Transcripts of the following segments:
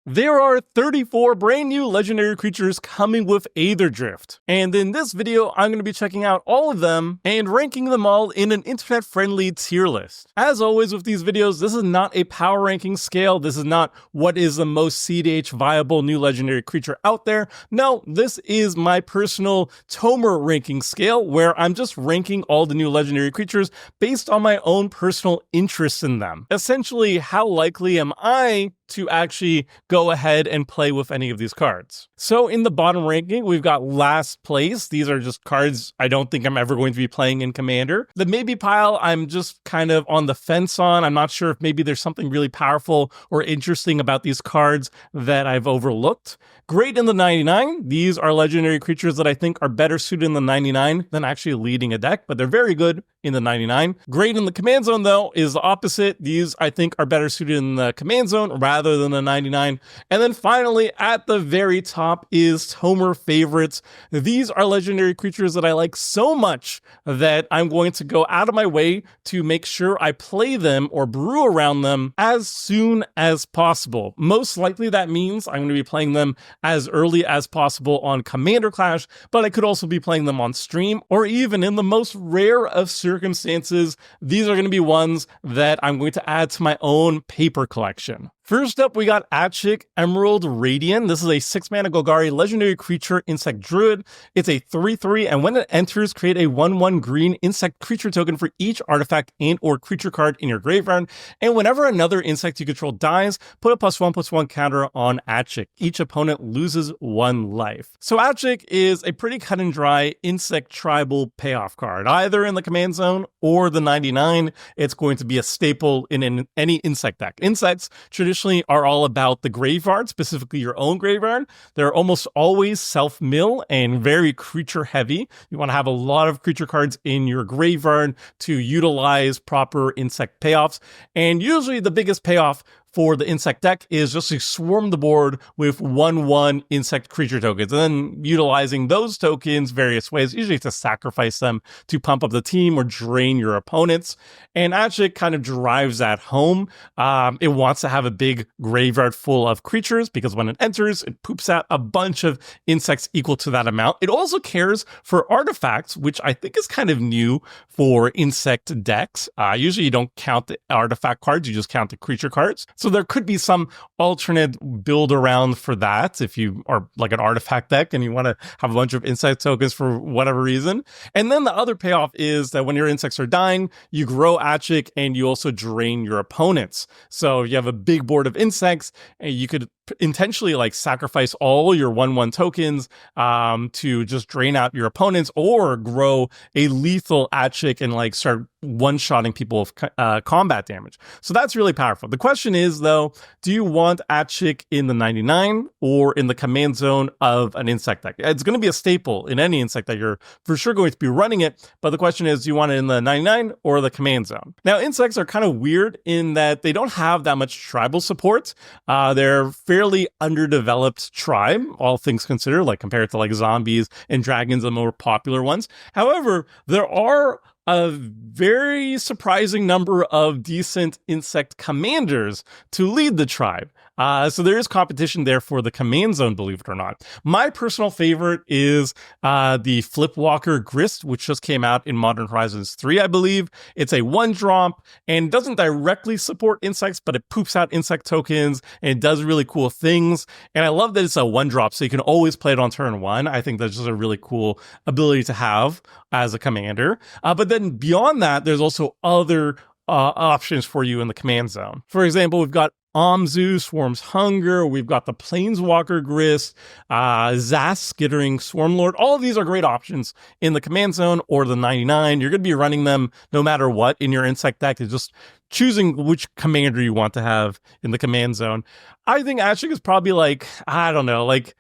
There are 34 brand new legendary creatures coming with Aetherdrift, and in this video I'm going to be checking out all of them and ranking them all in an internet-friendly tier list. As always with these videos, this is not a power ranking scale, this is not what is the most CDH viable new legendary creature out there. No, this is my personal Tomer ranking scale where I'm just ranking all the new legendary creatures based on my own personal interest in them. Essentially, how likely am I to actually go ahead and play with any of these cards. So in the bottom ranking, we've got last place. These are just cards I don't think I'm ever going to be playing in Commander. The maybe pile, I'm just kind of on the fence on. I'm not sure if maybe there's something really powerful or interesting about these cards that I've overlooked. Great in the 99. These are legendary creatures that I think are better suited in the 99 than actually leading a deck, but they're very good in the 99. Great in the command zone, though, is the opposite. These, I think, are better suited in the command zone rather than the 99. And then finally, at the very top is Tomer favorites. These are legendary creatures that I like so much that I'm going to go out of my way to make sure I play them or brew around them as soon as possible. Most likely that means I'm going to be playing them as early as possible on Commander Clash, but I could also be playing them on stream, or even in the most rare of circumstances, these are going to be ones that I'm going to add to my own paper collection. First up, we got Aetherdrift Emerald Radiant. This is a 6-mana Golgari legendary creature insect druid. It's a 3/3, and when it enters, create a 1/1 green insect creature token for each artifact and or creature card in your graveyard. And whenever another insect you control dies, put a +1/+1 counter on Aetherdrift. Each opponent loses 1 life. So Aetherdrift is a pretty cut and dry insect tribal payoff card. Either in the command zone or the 99, it's going to be a staple in any insect deck. Insects traditionally are all about the graveyard, specifically your own graveyard. They're almost always self-mill and very creature heavy. You want to have a lot of creature cards in your graveyard to utilize proper insect payoffs. And usually the biggest payoff for the insect deck is just to swarm the board with 1/1 insect creature tokens, and then utilizing those tokens various ways, usually to sacrifice them to pump up the team or drain your opponents. And actually kind of drives that home. It wants to have a big graveyard full of creatures because when it enters, it poops out a bunch of insects equal to that amount. It also cares for artifacts, which I think is kind of new for insect decks. Usually you don't count the artifact cards, you just count the creature cards. So there could be some alternate build around for that if you are like an artifact deck and you want to have a bunch of insect tokens for whatever reason. And then the other payoff is that when your insects are dying, you grow Aetherdrift and you also drain your opponents. So you have a big board of insects and you could intentionally like sacrifice all your 1/1 tokens to just drain out your opponents, or grow a lethal Aetherdrift and like start one-shotting people with combat damage. So that's really powerful. The question is though, do you want Aetherdrift in the 99 or in the command zone of an insect deck? It's going to be a staple in any insect that you're for sure going to be running it, but the question is, do you want it in the 99 or the command zone? Now insects are kind of weird in that they don't have that much tribal support. They're fairly underdeveloped tribe, all things considered, like compared to like zombies and dragons, the more popular ones. However, there are a very surprising number of decent insect commanders to lead the tribe. So there is competition there for the command zone, believe it or not. My personal favorite is the Flipwalker Grist, which just came out in Modern Horizons 3, I believe. It's a 1-drop and doesn't directly support insects, but it poops out insect tokens and it does really cool things. And I love that it's a 1-drop, so you can always play it on turn 1. I think that's just a really cool ability to have as a commander. But then beyond that, there's also other options for you in the command zone. For example, we've got Omzu, Swarm's Hunger, we've got the Planeswalker Grist, Zas, Skittering Swarmlord. All of these are great options in the command zone or the 99. You're going to be running them no matter what in your insect deck. It's just choosing which commander you want to have in the command zone. I think Aetherdrift is probably like, I don't know, like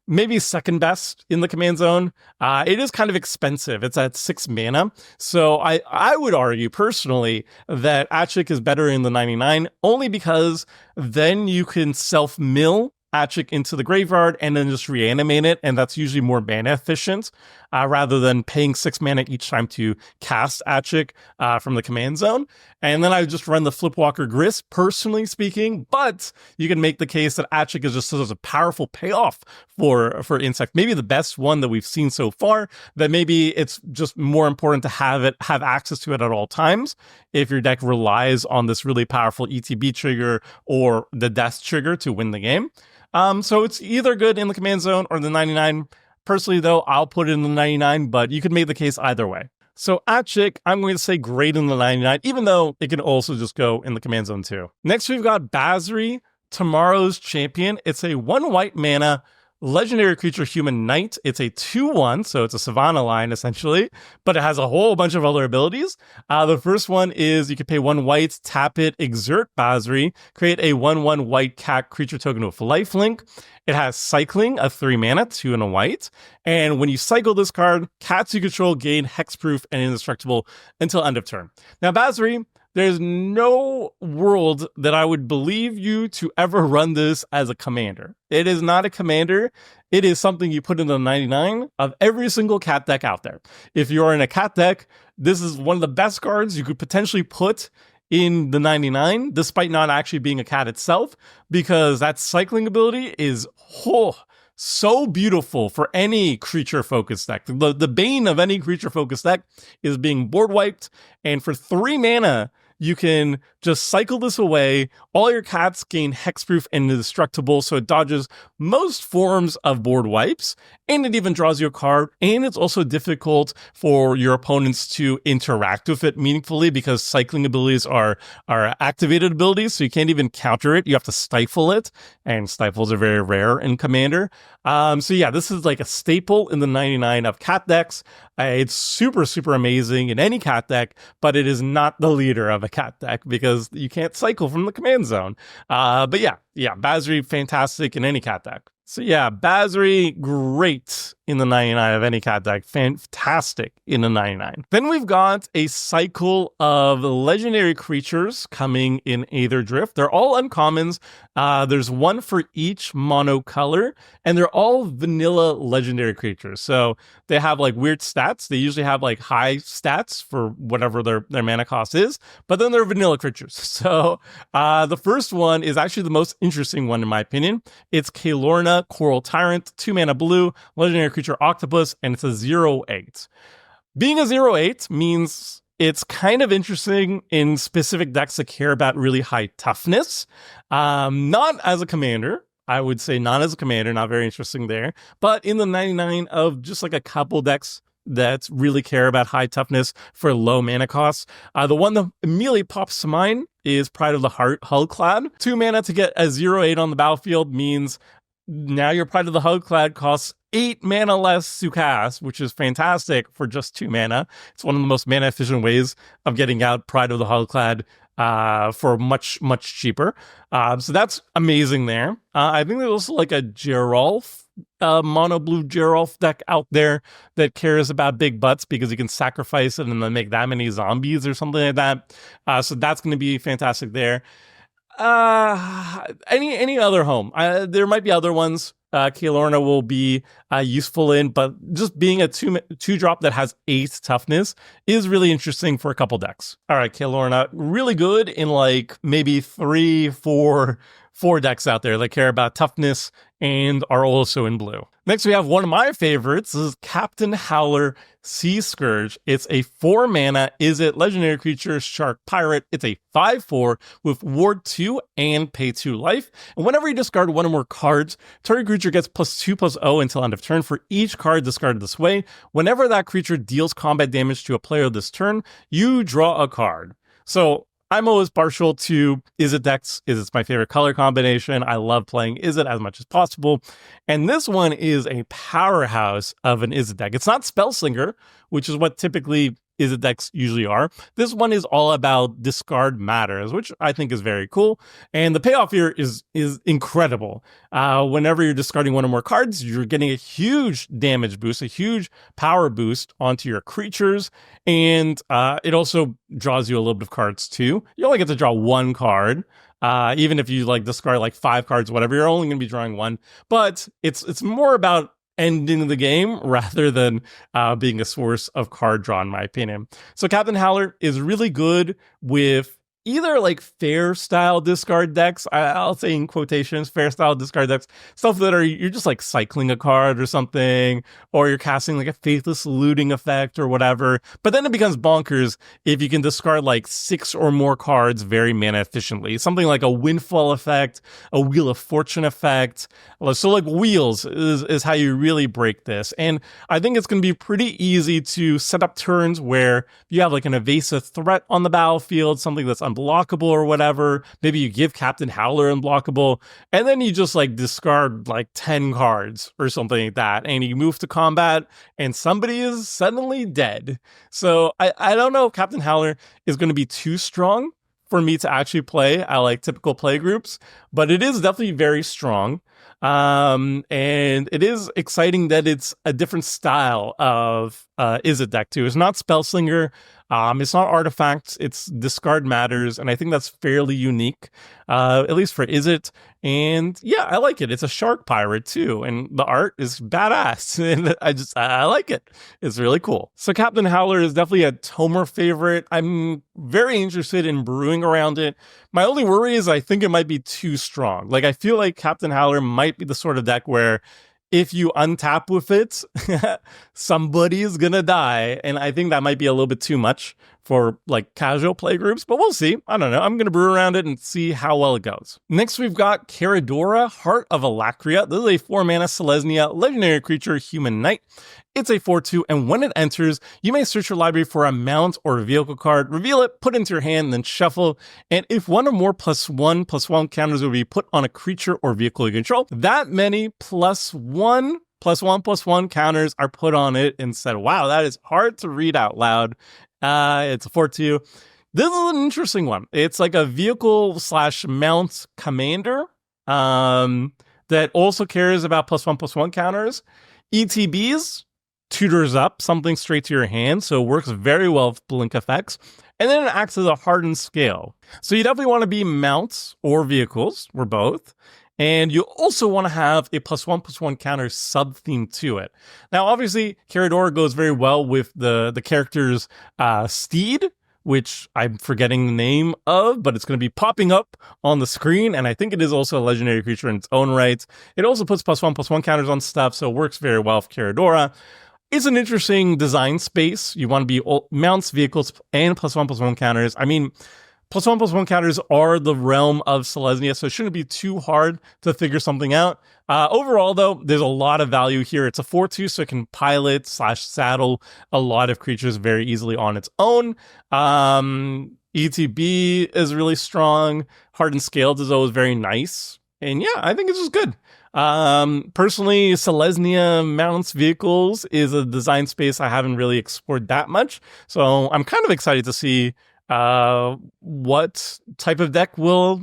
maybe second best in the command zone. It is kind of expensive. It's at 6 mana. So I would argue personally that Aetherdrift is better in the 99 only because then you can self-mill Achik into the graveyard and then just reanimate it, and that's usually more mana efficient rather than paying 6 mana each time to cast Achik from the command zone. And then I would just run the Flipwalker Grist, personally speaking, but you can make the case that Achik is just such a powerful payoff for Insect. Maybe the best one that we've seen so far, that maybe it's just more important to have access to it at all times if your deck relies on this really powerful ETB trigger or the death trigger to win the game. So it's either good in the command zone or the 99. Personally, though, I'll put it in the 99, but you can make the case either way. So Achik, I'm going to say great in the 99, even though it can also just go in the command zone too. Next, we've got Basri, Tomorrow's Champion. It's a 1 white mana legendary creature human knight. It's a 2/1, so it's a Savannah line essentially, but it has a whole bunch of other abilities. The first one is you can pay 1 white, tap it, exert Basri, create a 1/1 white cat creature token with lifelink. It has cycling, a 3 mana, 2 and a white. And when you cycle this card, cats you control gain hexproof and indestructible until end of turn. Now, Basri, there's no world that I would believe you to ever run this as a commander. It is not a commander. It is something you put in the 99 of every single cat deck out there. If you're in a cat deck, this is one of the best cards you could potentially put in the 99, despite not actually being a cat itself, because that cycling ability is so beautiful for any creature-focused deck. The bane of any creature-focused deck is being board wiped, and for 3 mana, you can just cycle this away. All your cats gain hexproof and indestructible, so it dodges most forms of board wipes, and it even draws you a card, and it's also difficult for your opponents to interact with it meaningfully because cycling abilities are activated abilities, so you can't even counter it. You have to stifle it, and stifles are very rare in Commander. So yeah, this is like a staple in the 99 of cat decks. It's super, super amazing in any cat deck, but it is not the leader of a cat deck because you can't cycle from the command zone. But yeah, Basri, fantastic in any cat deck. So yeah, Basri, great in the 99 of any cat deck. Fantastic in the 99. Then we've got a cycle of legendary creatures coming in Aetherdrift. They're all uncommons. There's one for each mono color, and they're all vanilla legendary creatures. So they have like weird stats. They usually have like high stats for whatever their mana cost is, but then they're vanilla creatures. So the first one is actually the most interesting one in my opinion. It's Kalorna, Coral Tyrant, 2 mana blue, legendary creature octopus, and it's a 0/8. Being a 0/8 means it's kind of interesting in specific decks that care about really high toughness. Not as a commander. I would say not as a commander, not very interesting there. But in the 99 of just like a couple decks that really care about high toughness for low mana costs. The one that immediately pops to mind is Pride of the Heart, Hullclad. 2 mana to get a 0/8 on the battlefield means now your Pride of the Hullclad costs 8 mana less to cast, which is fantastic for just 2 mana. It's one of the most mana efficient ways of getting out Pride of the Hullclad for much, much cheaper. So that's amazing there. I think there's also like a Geralf, mono blue Geralf deck out there that cares about big butts because you can sacrifice it and then make that many zombies or something like that. So that's going to be fantastic there. Any other home? There might be other ones. Kalorna will be useful in, but just being a 2-drop that has 8 toughness is really interesting for a couple decks. All right, Kalorna, really good in like maybe 3, 4 decks out there that care about toughness and are also in blue. Next, we have one of my favorites. This is Captain Howler, Sea Scourge. It's a 4 mana Izzet legendary creature, Shark Pirate. It's a 5/4 with Ward 2 and pay 2 life. And whenever you discard one or more cards, target creature gets +2/+0 until end of turn for each card discarded this way. Whenever that creature deals combat damage to a player this turn, you draw a card. So I'm always partial to Izzet decks. Izzet's my favorite color combination. I love playing Izzet as much as possible. And this one is a powerhouse of an Izzet deck. It's not Spellslinger, which is what typically Izzet decks usually are. This one is all about discard matters, which I think is very cool. And the payoff here is incredible. Whenever you're discarding one or more cards, you're getting a huge damage boost, a huge power boost onto your creatures. And it also draws you a little bit of cards too. You only get to draw 1 card Even if you like discard like 5 cards, whatever, you're only going to be drawing 1. But it's more about ending the game rather than being a source of card draw, in my opinion. So Captain Howler is really good with either like fair style discard decks, I'll say in quotations, fair style discard decks, stuff that you're just like cycling a card or something, or you're casting like a Faithless Looting effect or whatever. But then it becomes bonkers if you can discard like 6 or more cards very mana efficiently. Something like a Windfall effect, a Wheel of Fortune effect. So like wheels is how you really break this. And I think it's going to be pretty easy to set up turns where you have like an evasive threat on the battlefield, something that's unblockable or whatever. Maybe you give Captain Howler unblockable, and then you just like discard like 10 cards or something like that, and you move to combat, and somebody is suddenly dead. So I don't know if Captain Howler is going to be too strong for me to actually play at like typical play groups, but it is definitely very strong. And it is exciting that it's a different style of Izzet deck too. It's not Spellslinger, it's not Artifacts, it's Discard Matters, and I think that's fairly unique, at least for Izzet. And yeah, I like it. It's a Shark Pirate too, and the art is badass, and I like it. It's really cool. So Captain Howler is definitely a Tomer favorite. I'm very interested in brewing around it. My only worry is I think it might be too strong. Like, I feel like Captain Howler might be the sort of deck where if you untap with it, somebody is gonna die. And I think that might be a little bit too much for like casual play groups, but we'll see. I don't know. I'm gonna brew around it and see how well it goes. Next, we've got Caradora, Heart of Alakria. This is a 4-mana Selesnya legendary creature, human knight. It's a 4/2, and when it enters, you may search your library for a mount or a vehicle card, reveal it, put it into your hand, then shuffle. And if one or more +1/+1 counters will be put on a creature or vehicle you control, that many +1/+1/+1 counters are put on it instead. Wow, that is hard to read out loud. It's a 4/2. This is an interesting one. It's like a vehicle/mount commander that also cares about +1/+1 counters. ETBs tutors up something straight to your hand, so it works very well with blink effects. And then it acts as a hardened scale. So you definitely want to be mounts or vehicles, or both. And you also want to have a +1/+1 counter sub-theme to it. Now, obviously, Caradora goes very well with the character's steed, which I'm forgetting the name of, but it's going to be popping up on the screen, and I think it is also a legendary creature in its own right. It also puts +1/+1 counters on stuff, so it works very well with Caradora. It's an interesting design space. You want to be mounts, vehicles, and +1/+1 counters. I mean, +1/+1 counters are the realm of Selesnya, so it shouldn't be too hard to figure something out. Overall, though, there's a lot of value here. It's a 4/2, so it can pilot/saddle a lot of creatures very easily on its own. ETB is really strong. Hardened Scaled is always very nice. And yeah, I think it's just good. Personally, Selesnya mounts vehicles is a design space I haven't really explored that much. So I'm kind of excited to see what type of deck will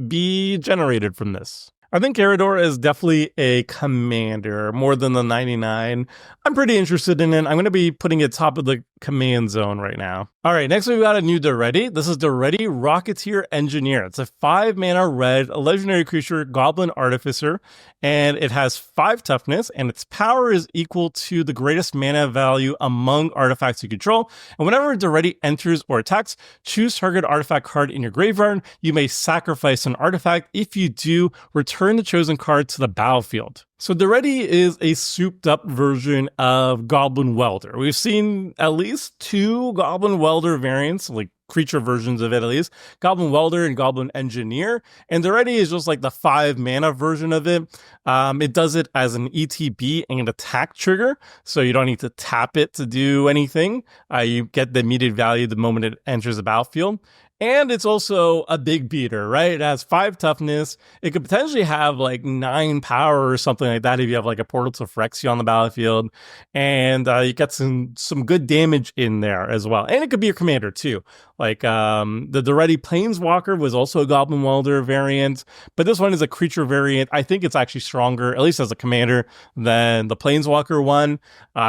be generated from this. I think Caradora is definitely a commander more than the 99. I'm pretty interested in it. I'm going to be putting it top of the command zone right now. All right, next we've got a new Daretti. This is Daretti Rocketeer Engineer. It's a 5-mana red, a legendary creature, Goblin Artificer, and it has 5 toughness, and its power is equal to the greatest mana value among artifacts you control. And whenever Daretti enters or attacks, choose target artifact card in your graveyard. You may sacrifice an artifact. If you do, return the chosen card to the battlefield. So Daretti is a souped up version of Goblin Welder. We've seen at least 2 Goblin Welder variants, like creature versions of it at least, Goblin Welder and Goblin Engineer, and Daretti is just like the 5-mana version of it. It does it as an ETB and attack trigger, so you don't need to tap it to do anything. You get the immediate value the moment it enters the battlefield. And it's also a big beater, right? It has 5 toughness. It could potentially have like 9 power or something like that if you have like a Portal to Phyrexia on the battlefield. And you get some good damage in there as well. And it could be a commander too. Like the Daretti Planeswalker was also a Goblin Welder variant, but this one is a creature variant. I think it's actually stronger, at least as a commander, than the Planeswalker one,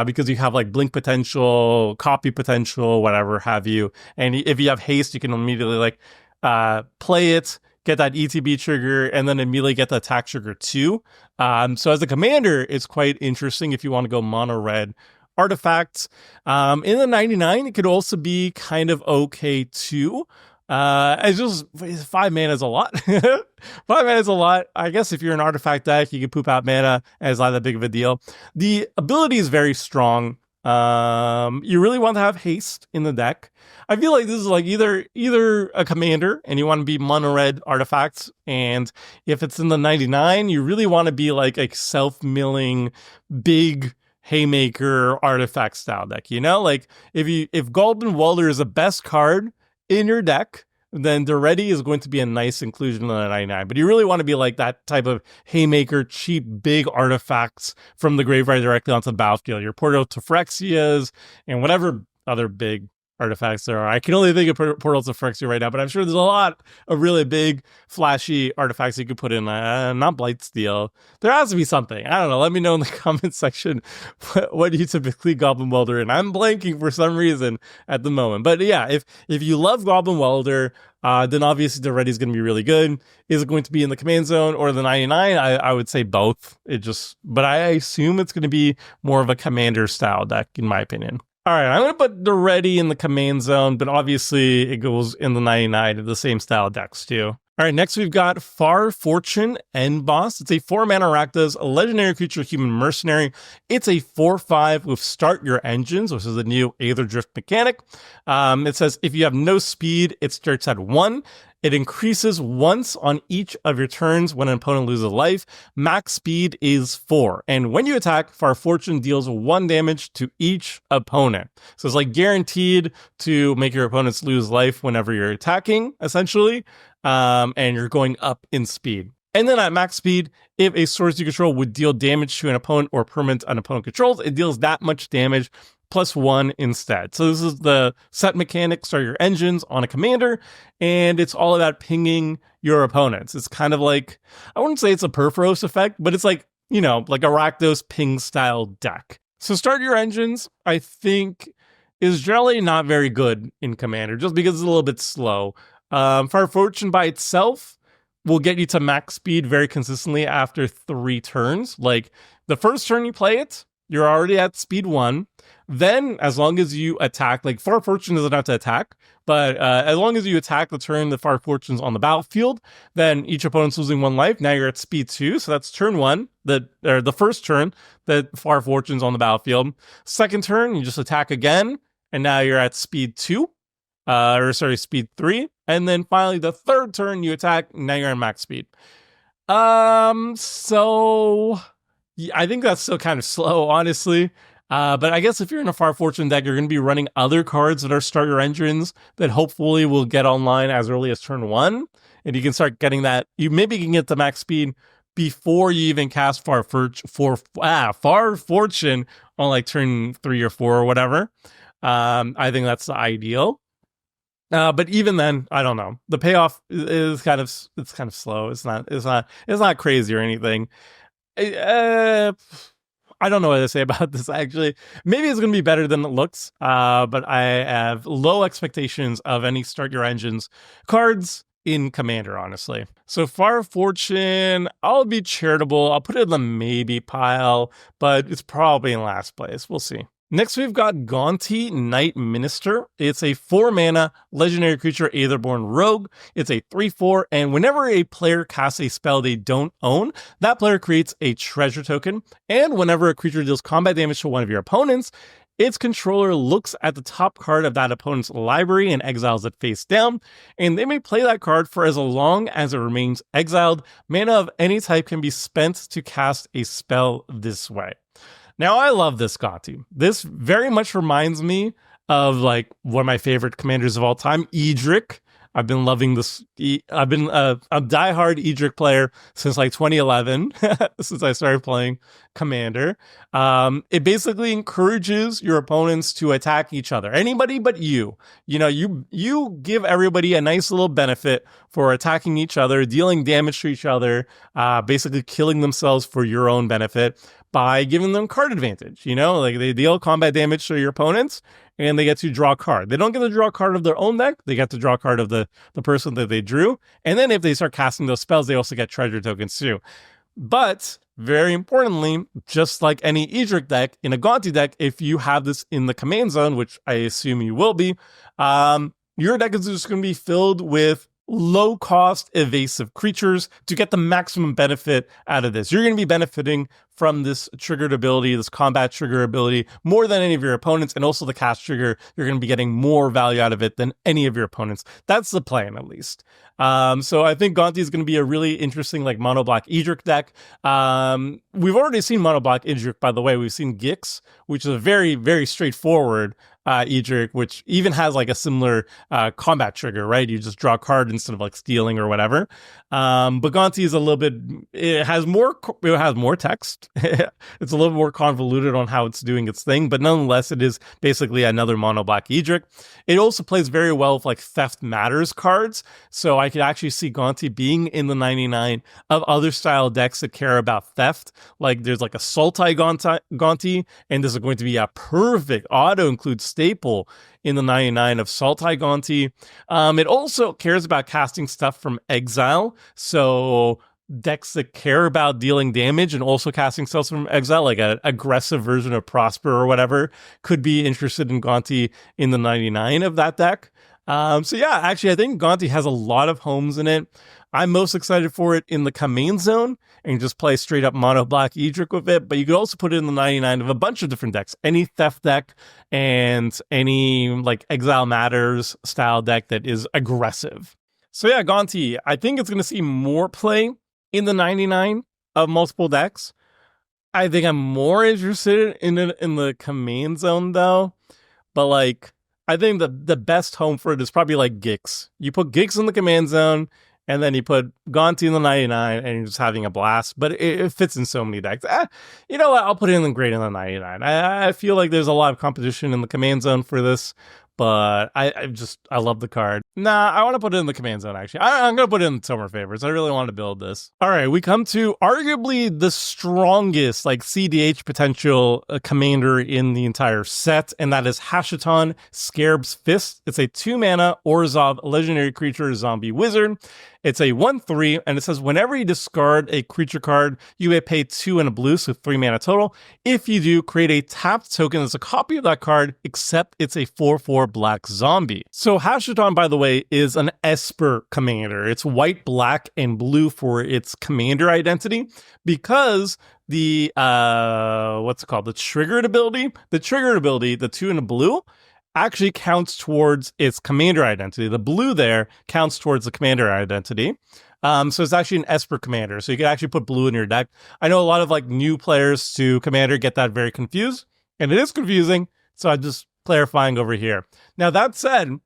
because you have like blink potential, copy potential, whatever have you. And if you have haste, you can immediately like play it, get that ETB trigger, and then immediately get the attack trigger too. So as a commander, it's quite interesting if you want to go mono red artifacts. In the 99, it could also be kind of okay too. It's just 5 mana is a lot. 5 mana is a lot. I guess if you're an artifact deck, you can poop out mana, and it's not that big of a deal. The ability is very strong. You really want to have haste in the deck. I feel like this is like either a commander and you want to be mono red artifacts, and if it's in the 99, you really want to be like a self-milling big haymaker artifact style deck. You know, like if Goblin Welder is the best card in your deck, then the ready is going to be a nice inclusion in the 99. But you really want to be like that type of haymaker, cheap, big artifacts from the graveyard directly onto the battlefield. Your Portal to Phyrexias and whatever other big artifacts there are. I can only think of Portal to Phyrexia right now, but I'm sure there's a lot of really big, flashy artifacts you could put in. Not Blightsteel. There has to be something. I don't know. Let me know in the comment section what you typically Goblin Welder in. I'm blanking for some reason at the moment. But yeah, if you love Goblin Welder, then obviously the ready is going to be really good. Is it going to be in the command zone or the 99? I would say both. But I assume it's going to be more of a commander style deck, in my opinion. All right, I'm going to put the ready in the command zone, but obviously it goes in the 99 of the same style decks too. All right, next we've got Far Fortune End Boss. It's a 4-mana Rakdos, a legendary creature, human mercenary. It's a 4/5 with Start Your Engines, which is a new Aetherdrift mechanic. It says if you have no speed, it starts at 1. It increases once on each of your turns when an opponent loses a life. Max speed is 4. And when you attack, Far Fortune deals 1 damage to each opponent. So it's like guaranteed to make your opponents lose life whenever you're attacking, essentially. And you're going up in speed. And then at max speed, if a source you control would deal damage to an opponent or permanent an opponent controls, it deals that much damage +1 instead. So this is the set mechanic, Start Your Engines on a commander, and it's all about pinging your opponents. It's kind of like, I wouldn't say it's a Perforos effect, but it's like, you know, like a Rakdos ping style deck. So Start Your Engines, I think, is generally not very good in commander, just because it's a little bit slow. Far Fortune by itself will get you to max speed very consistently after 3 turns. Like the first turn you play it, you're already at speed 1. Then, as long as you attack, like Far Fortune doesn't have to attack, but as long as you attack the turn the Far Fortune's on the battlefield, then each opponent's losing 1 life. Now you're at speed 2, so that's turn 1, the first turn that Far Fortune's on the battlefield. Second turn, you just attack again, and now you're at speed 2, speed 3. And then finally, the third turn you attack, now you're at max speed. So yeah, I think that's still kind of slow, honestly. But I guess if you're in a Far Fortune deck, you're going to be running other cards that are Start Your Engines that hopefully will get online as early as turn 1. And you can start getting that. You maybe can get the max speed before you even cast Far Fortune on like turn 3 or 4 or whatever. I think that's the ideal. But even then, I don't know. The payoff is kind of slow. It's not crazy or anything. I don't know what to say about this, actually. Maybe it's going to be better than it looks, but I have low expectations of any Start Your Engines cards in Commander, honestly. So Far Fortune, I'll be charitable. I'll put it in the maybe pile, but it's probably in last place. We'll see. Next, we've got Gaunty Night Minister. It's a 4-mana legendary creature, Aetherborn Rogue. It's a 3/4, and whenever a player casts a spell they don't own, that player creates a treasure token. And whenever a creature deals combat damage to one of your opponents, its controller looks at the top card of that opponent's library and exiles it face down, and they may play that card for as long as it remains exiled. Mana of any type can be spent to cast a spell this way. Now, I love this Gaunty. This very much reminds me of like one of my favorite commanders of all time, Aetherdrift. I've been loving this. I've been a diehard Aetherdrift player since like 2011, since I started playing Commander. It basically encourages your opponents to attack each other. Anybody but you. You know, you give everybody a nice little benefit for attacking each other, dealing damage to each other, basically killing themselves for your own benefit. by giving them card advantage. Like they deal combat damage to your opponents, and they get to draw a card. They don't get to draw a card of their own deck. They get to draw a card of the person that they drew. And then if they start casting those spells, they also get treasure tokens too. But very importantly, just like any Aetherdrift deck, in a Gonti deck, if you have this in the command zone, which I assume you will be, your deck is just going to be filled with low-cost evasive creatures to get the maximum benefit out of this. You're going to be benefiting from this triggered ability, this combat trigger ability, more than any of your opponents, and also the cast trigger. You're going to be getting more value out of it than any of your opponents. That's the plan, at least. So I think Gonti is going to be a really interesting, like, mono-black Aetherdrift deck. We've already seen mono-black Aetherdrift, by the way. We've seen Gix, which is a very, very straightforward Aetherdrift, which even has like a similar combat trigger, right? You just draw a card instead of like stealing or whatever. But Gonti is a little bit, it has more text. It's a little more convoluted on how it's doing its thing, but nonetheless, it is basically another mono black Aetherdrift. It also plays very well with like Theft Matters cards. So I could actually see Gonti being in the 99 of other style decks that care about theft. Like there's like a Sultai Gonti, and this is going to be a perfect auto-include staple in the 99 of Sultai Gonti. It also cares about casting stuff from exile. So decks that care about dealing damage and also casting spells from exile, like an aggressive version of Prosper or whatever, could be interested in Gonti in the 99 of that deck. So yeah, actually, I think Gonti has a lot of homes in it. I'm most excited for it in the command zone and just play straight up mono black Aetherdrift with it. But you could also put it in the 99 of a bunch of different decks, any theft deck and any like Exile Matters style deck that is aggressive. So yeah, Gonti, I think it's going to see more play in the 99 of multiple decks. I think I'm more interested in it in the command zone though. But like, I think the best home for it is probably like Gix. You put Gix in the command zone, and then you put Gonti in the 99, and you're just having a blast. But it fits in so many decks. You know what? I'll put it in the great in the 99. I feel like there's a lot of competition in the command zone for this. But I love the card. Nah, I want to put it in the command zone, actually. I'm going to put it in the summer favorites. I really want to build this. All right, we come to arguably the strongest, like, CDH potential commander in the entire set, and that is Hashiton, Scarab's Fist. It's a 2-mana Orzhov legendary creature zombie wizard. It's a 1/3, and it says whenever you discard a creature card, you may pay 2 and a blue, so 3 mana total. If you do, create a tapped token that's a copy of that card, except it's a 4/4 black zombie. So Hashiton, by the way, is an Esper commander. It's white, black, and blue for its commander identity, because the what's it called? The triggered ability, the 2 and a blue, actually counts towards its commander identity. The blue there counts towards the commander identity. So it's actually an Esper commander. So you can actually put blue in your deck. I know a lot of like new players to commander get that very confused, and it is confusing. So I'm just clarifying over here. Now that said,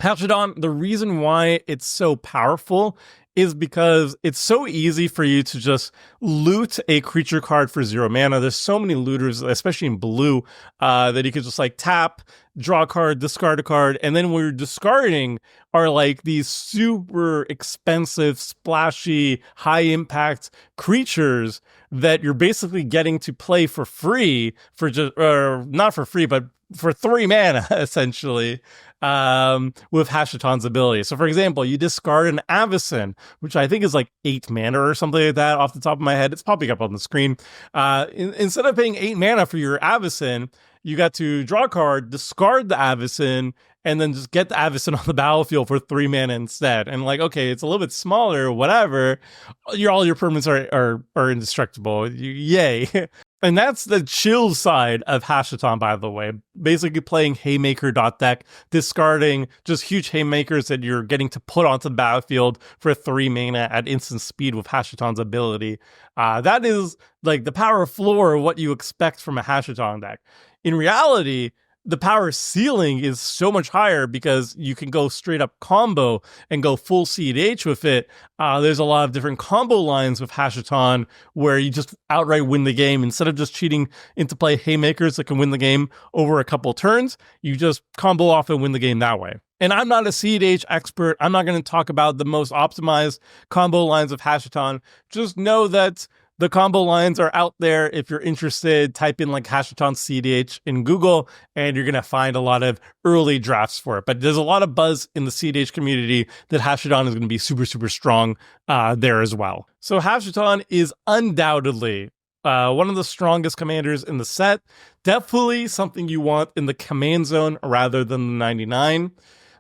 Hashiton, the reason why it's so powerful is because it's so easy for you to just loot a creature card for 0 mana. There's so many looters, especially in blue, that you could just like tap, draw a card, discard a card, and then what you're discarding are like these super expensive, splashy, high impact creatures that you're basically getting to play for free for just, or not for free, but for 3 mana, essentially, with Hashiton's ability. So, for example, you discard an Avacyn, which I think is like 8 mana or something like that off the top of my head. It's popping up on the screen. Instead of paying 8 mana for your Avacyn, you got to draw a card, discard the Avacyn, and then just get the Avacyn on the battlefield for 3 mana instead. And like, okay, it's a little bit smaller, whatever. All your permanents are indestructible. Yay. And that's the chill side of Hashiton, by the way. Basically playing Haymaker deck, discarding just huge Haymakers that you're getting to put onto the battlefield for 3 mana at instant speed with Hashiton's ability. That is like the power floor of what you expect from a Hashiton deck. In reality, the power ceiling is so much higher because you can go straight up combo and go full CDH with it. There's a lot of different combo lines with Hashiton where you just outright win the game. Instead of just cheating into play Haymakers that can win the game over a couple turns, you just combo off and win the game that way. And I'm not a CDH expert. I'm not going to talk about the most optimized combo lines of Hashiton. Just know that The combo lines are out there. If you're interested, type in like Hashiton CDH in Google and you're going to find a lot of early drafts for it. But there's a lot of buzz in the CDH community that Hashiton is going to be super, super strong there as well. So Hashiton is undoubtedly one of the strongest commanders in the set. Definitely something you want in the command zone rather than the 99.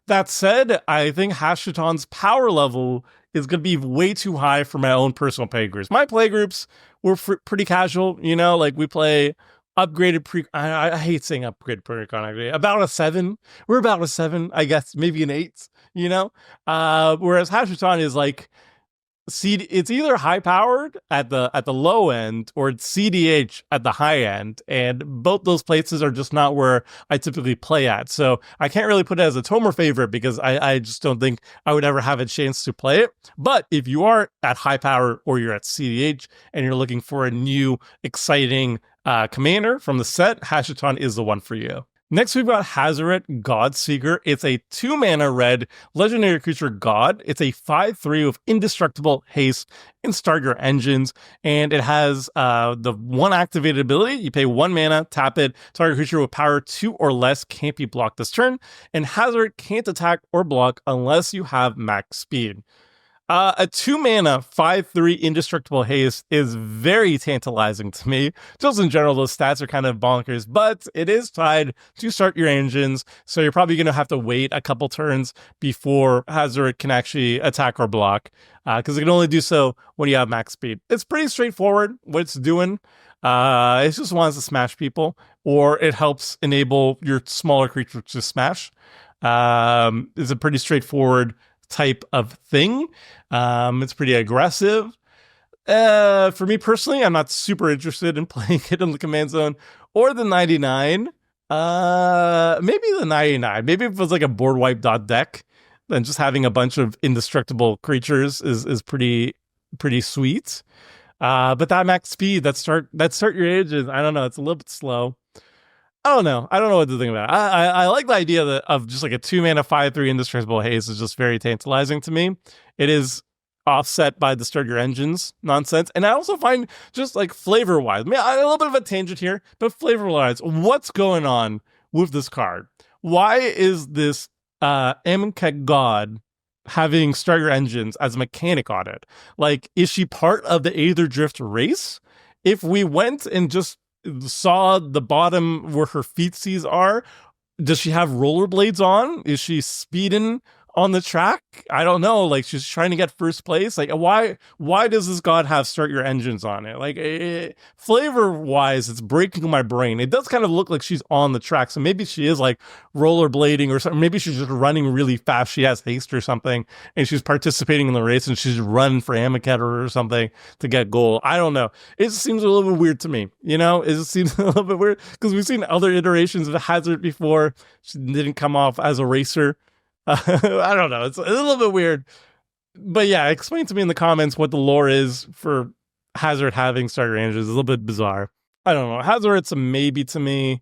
That said, I think Hashiton's power level is going to be way too high for my own personal play groups. My play groups were pretty casual, you know, like we play upgraded I hate saying upgraded precon, actually. About a 7. We're about a 7, I guess, maybe an 8, you know? Whereas Hashiton is like, it's either high powered at the low end or it's CDH at the high end, and both those places are just not where I typically play at. So I can't really put it as a Tomer favorite because I just don't think I would ever have a chance to play it. But if you are at high power or you're at CDH and you're looking for a new exciting commander from the set, Hashiton is the one for you. Next, we've got Hazoret Godseeker. It's a 2-mana red legendary creature god. It's a 5/3 with indestructible haste and start your engines. And it has the 1 activated ability. You pay 1 mana, tap it. Target creature with power 2 or less can't be blocked this turn. And Hazoret can't attack or block unless you have max speed. A 2-mana 5/3 indestructible haste is very tantalizing to me. Just in general, those stats are kind of bonkers, but it is tied to start your engines, so you're probably going to have to wait a couple turns before Hazoret can actually attack or block, because it can only do so when you have max speed. It's pretty straightforward what it's doing. It just wants to smash people, or it helps enable your smaller creatures to smash. It's a pretty straightforward type of thing. It's pretty aggressive. For me personally, I'm not super interested in playing it in the command zone or the 99. Maybe the 99. Maybe if it was like a board wipe deck, then just having a bunch of indestructible creatures is pretty sweet. But that max speed, that start your ages, I don't know, it's a little bit slow. I don't know what to think about it. I like the idea of just like a 2-mana 5/3 indestructible haste is just very tantalizing to me. It is offset by the start your engines nonsense. And I also find just like flavor-wise, a little bit of a tangent here, but flavor-wise, what's going on with this card? Why is this Amonkhet God having start your engines as a mechanic on it? Like, is she part of the Aetherdrift race? If we went and just saw the bottom where her feetsies are, does she have rollerblades on? Is she speeding on the track? I don't know. Like, she's trying to get first place. Like, why does this god have start your engines on it? Like, flavor wise, it's breaking my brain. It does kind of look like she's on the track, so maybe she is like rollerblading or something. Maybe she's just running really fast. She has haste or something, and she's participating in the race, and she's running for Amonkhet or something to get gold. I don't know. It just seems a little bit weird to me. You know, it just seems a little bit weird because we've seen other iterations of Hazard before. She didn't come off as a racer. I don't know. It's a little bit weird. But yeah, explain to me in the comments what the lore is for Hazard having starter engines. It's a little bit bizarre. I don't know. Hazard, it's a maybe to me.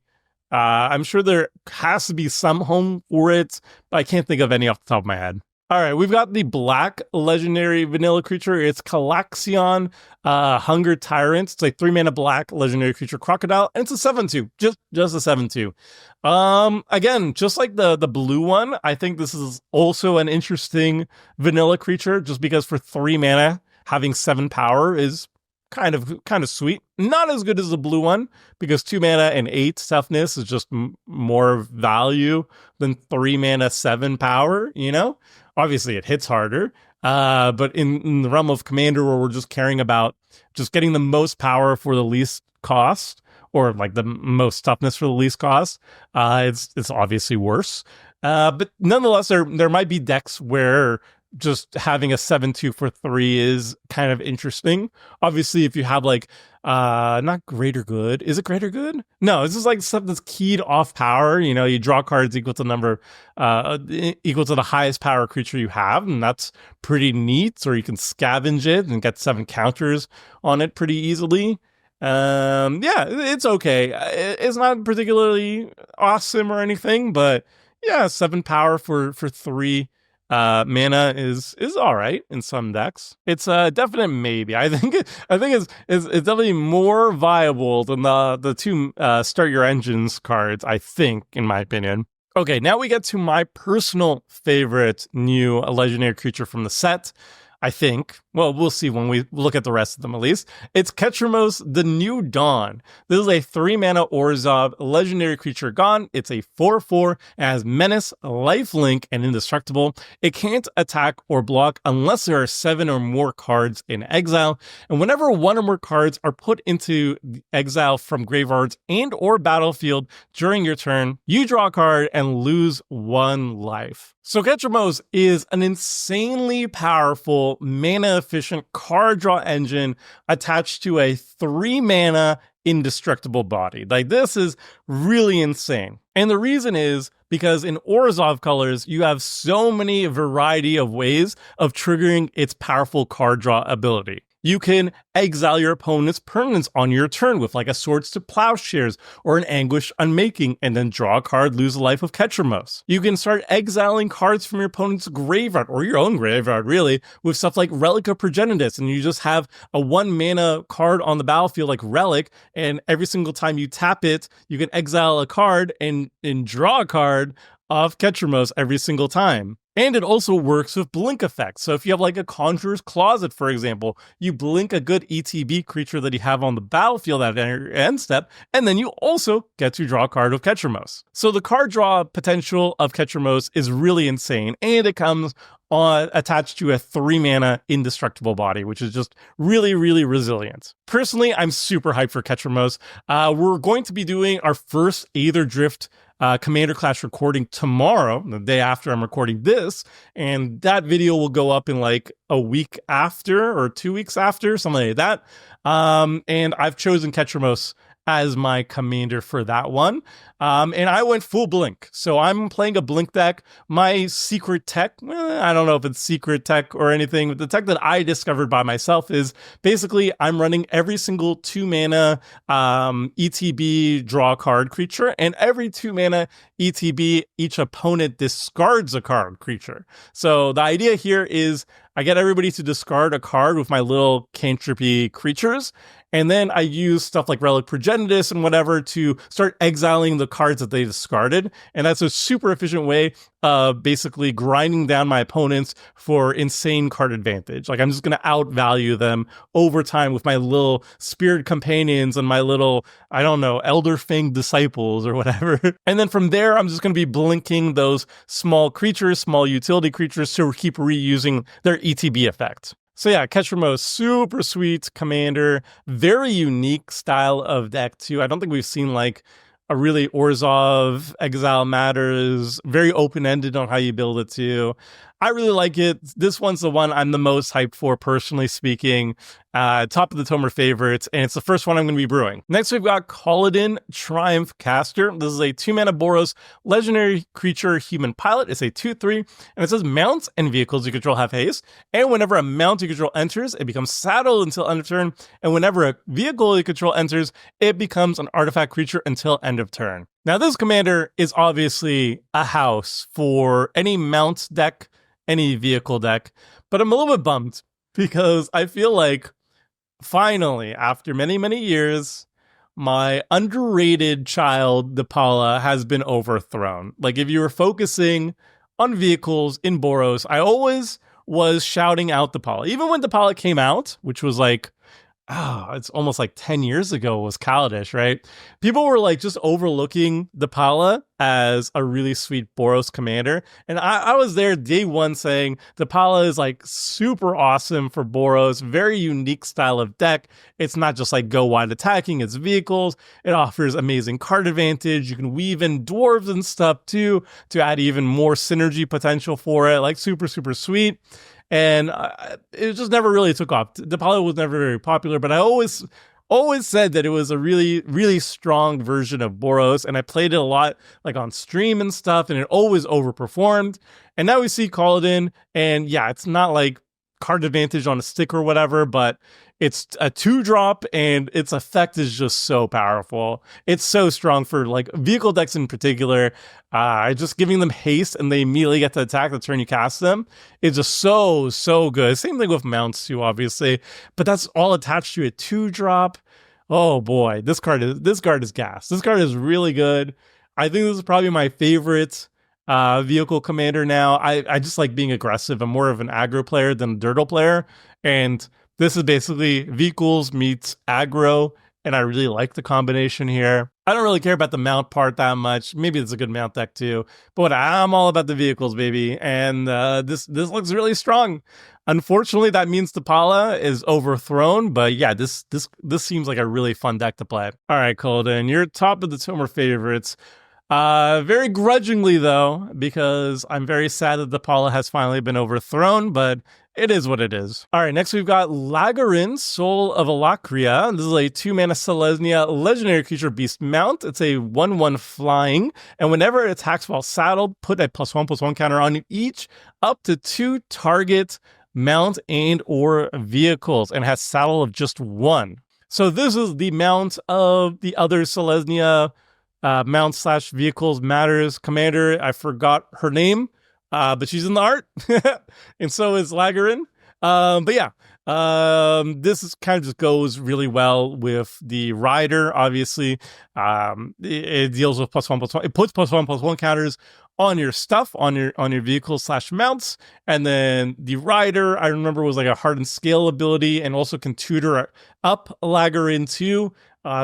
I'm sure there has to be some home for it, but I can't think of any off the top of my head. All right, we've got the black legendary vanilla creature. It's Calaxion, Hunger Tyrant. It's like 3-mana black legendary creature crocodile, and it's a 7/2, just a 7/2. Again, just like the blue one, I think this is also an interesting vanilla creature, just because for 3 mana, having 7 power is kind of sweet. Not as good as the blue one, because 2 mana and 8 toughness is just more value than 3 mana 7 power, you know? Obviously, it hits harder, but in the realm of Commander, where we're just caring about just getting the most power for the least cost, or like the most toughness for the least cost, it's obviously worse. But nonetheless, there might be decks where just having a 7/2 for 3 is kind of interesting. Obviously, if you have like not greater good. Is it greater good? No, it's just like stuff that's keyed off power. You know, you draw cards equal to equal to the highest power creature you have, and that's pretty neat. Or you can scavenge it and get 7 counters on it pretty easily. Yeah, it's okay. It's not particularly awesome or anything, but yeah, 7 power for 3 mana is all right in some decks. It's a definite maybe. I think it's definitely more viable than the two start your engines cards, I think, in my opinion. Okay, now we get to my personal favorite new legendary creature from the set. I think. Well, we'll see when we look at the rest of them at least. It's Ketramos, the New Dawn. This is a 3-mana Orzhov legendary creature gone. It's a 4/4 and has Menace, Lifelink, and Indestructible. It can't attack or block unless there are 7 or more cards in exile. And whenever 1 or more cards are put into exile from graveyards and or battlefield during your turn, you draw a card and lose 1 life. So Ketramos is an insanely powerful, mana-efficient card draw engine attached to a 3-mana indestructible body. Like, this is really insane. And the reason is because in Orzhov colors, you have so many variety of ways of triggering its powerful card draw ability. You can exile your opponent's permanents on your turn with like a Swords to Plowshares or an Anguish Unmaking, and then draw a card, lose a life of Ketramos. You can start exiling cards from your opponent's graveyard, or your own graveyard really, with stuff like Relic of Progenitus, and you just have a 1-mana card on the battlefield like Relic, and every single time you tap it, you can exile a card and draw a card of Ketramos every single time. And it also works with blink effects. So if you have like a Conjurer's Closet, for example, you blink a good ETB creature that you have on the battlefield at your end step, and then you also get to draw a card of Ketramos. So the card draw potential of Ketramos is really insane, and it comes attached to a 3-mana indestructible body, which is just really, really resilient. Personally, I'm super hyped for Ketramos. We're going to be doing our first Aetherdrift Commander Clash recording tomorrow, the day after I'm recording this, and that video will go up in like a week after or 2 weeks after, something like that. And I've chosen Ketramos as my commander for that one. And I went full blink. So I'm playing a blink deck. My secret tech, I don't know if it's secret tech or anything, but the tech that I discovered by myself is basically I'm running every single 2-mana ETB draw card creature, and every 2-mana ETB, each opponent discards a card creature. So the idea here is I get everybody to discard a card with my little cantripy creatures, and then I use stuff like Relic Progenitus and whatever to start exiling the cards that they discarded. And that's a super efficient way of basically grinding down my opponents for insane card advantage. Like, I'm just going to outvalue them over time with my little Spirit Companions and my little, I don't know, Elder Fang Disciples or whatever. And then from there, I'm just going to be blinking those small creatures, small utility creatures, to keep reusing their ETB effect. So yeah, Ketramos, super sweet commander, very unique style of deck too. I don't think we've seen like a really Orzhov Exile Matters, very open-ended on how you build it too. I really like it. This one's the one I'm the most hyped for, personally speaking. Top of the Tomer favorites, and it's the first one I'm going to be brewing. Next, we've got Kaladin Triumph Caster. This is a 2-mana Boros legendary creature human pilot. It's a 2/3, and it says mounts and vehicles you control have haste. And whenever a mount you control enters, it becomes saddled until end of turn. And whenever a vehicle you control enters, it becomes an artifact creature until end of turn. Now, this commander is obviously a house for any mount deck, any vehicle deck, but I'm a little bit bummed because I feel like finally, after many, many years, my underrated child, Depala, has been overthrown. Like, if you were focusing on vehicles in Boros, I always was shouting out Depala. Even when Depala came out, which was like, it's almost like 10 years ago was Kaladesh, right? People were like just overlooking Depala as a really sweet Boros commander. And I was there day one saying Depala is like super awesome for Boros, very unique style of deck. It's not just like go wide attacking, it's vehicles. It offers amazing card advantage. You can weave in dwarves and stuff too to add even more synergy potential for it. Like super, super sweet. And it just never really took off. Depala was never very popular, but I always said that it was a really, really strong version of Boros, and I played it a lot like on stream and stuff, and it always overperformed. And now we see Kaladin, and yeah, it's not like card advantage on a stick or whatever, but It's a 2-drop, and its effect is just so powerful. It's so strong for like vehicle decks in particular. Just giving them haste and they immediately get to attack the turn you cast them. It's just so good. Same thing with mounts too, obviously, but that's all attached to a 2-drop. Oh boy, this card is gas. This card is really good. I think this is probably my favorite vehicle commander now. I just like being aggressive. I'm more of an aggro player than a dirtle player, and this is basically vehicles meets aggro, and I really like the combination here. I don't really care about the mount part that much. Maybe it's a good mount deck too, but I'm all about the vehicles, baby. And this looks really strong. Unfortunately, that means Tapala is overthrown, but yeah, this seems like a really fun deck to play. All right, Colden, you're top of the Tomer favorites. Very grudgingly though, because I'm very sad that the Paula has finally been overthrown, but it is what it is. All right, next we've got Lagarin, Soul of Alakria. This is a 2-mana Selesnya legendary creature beast mount. It's a 1/1 flying, and whenever it attacks while saddled, put a +1/+1 counter on each up to 2 target mount and or vehicles, and has saddle of just 1. So this is the mount of the other Selesnya mount / vehicles matters commander. I forgot her name, but she's in the art, and so is Lagarin. But yeah, this is kind of just goes really well with the rider. Obviously, it deals with +1/+1. It puts +1/+1 counters on your stuff, on your vehicles / mounts, and then the rider, I remember, was like a hardened scale ability, and also can tutor up Lagarin too.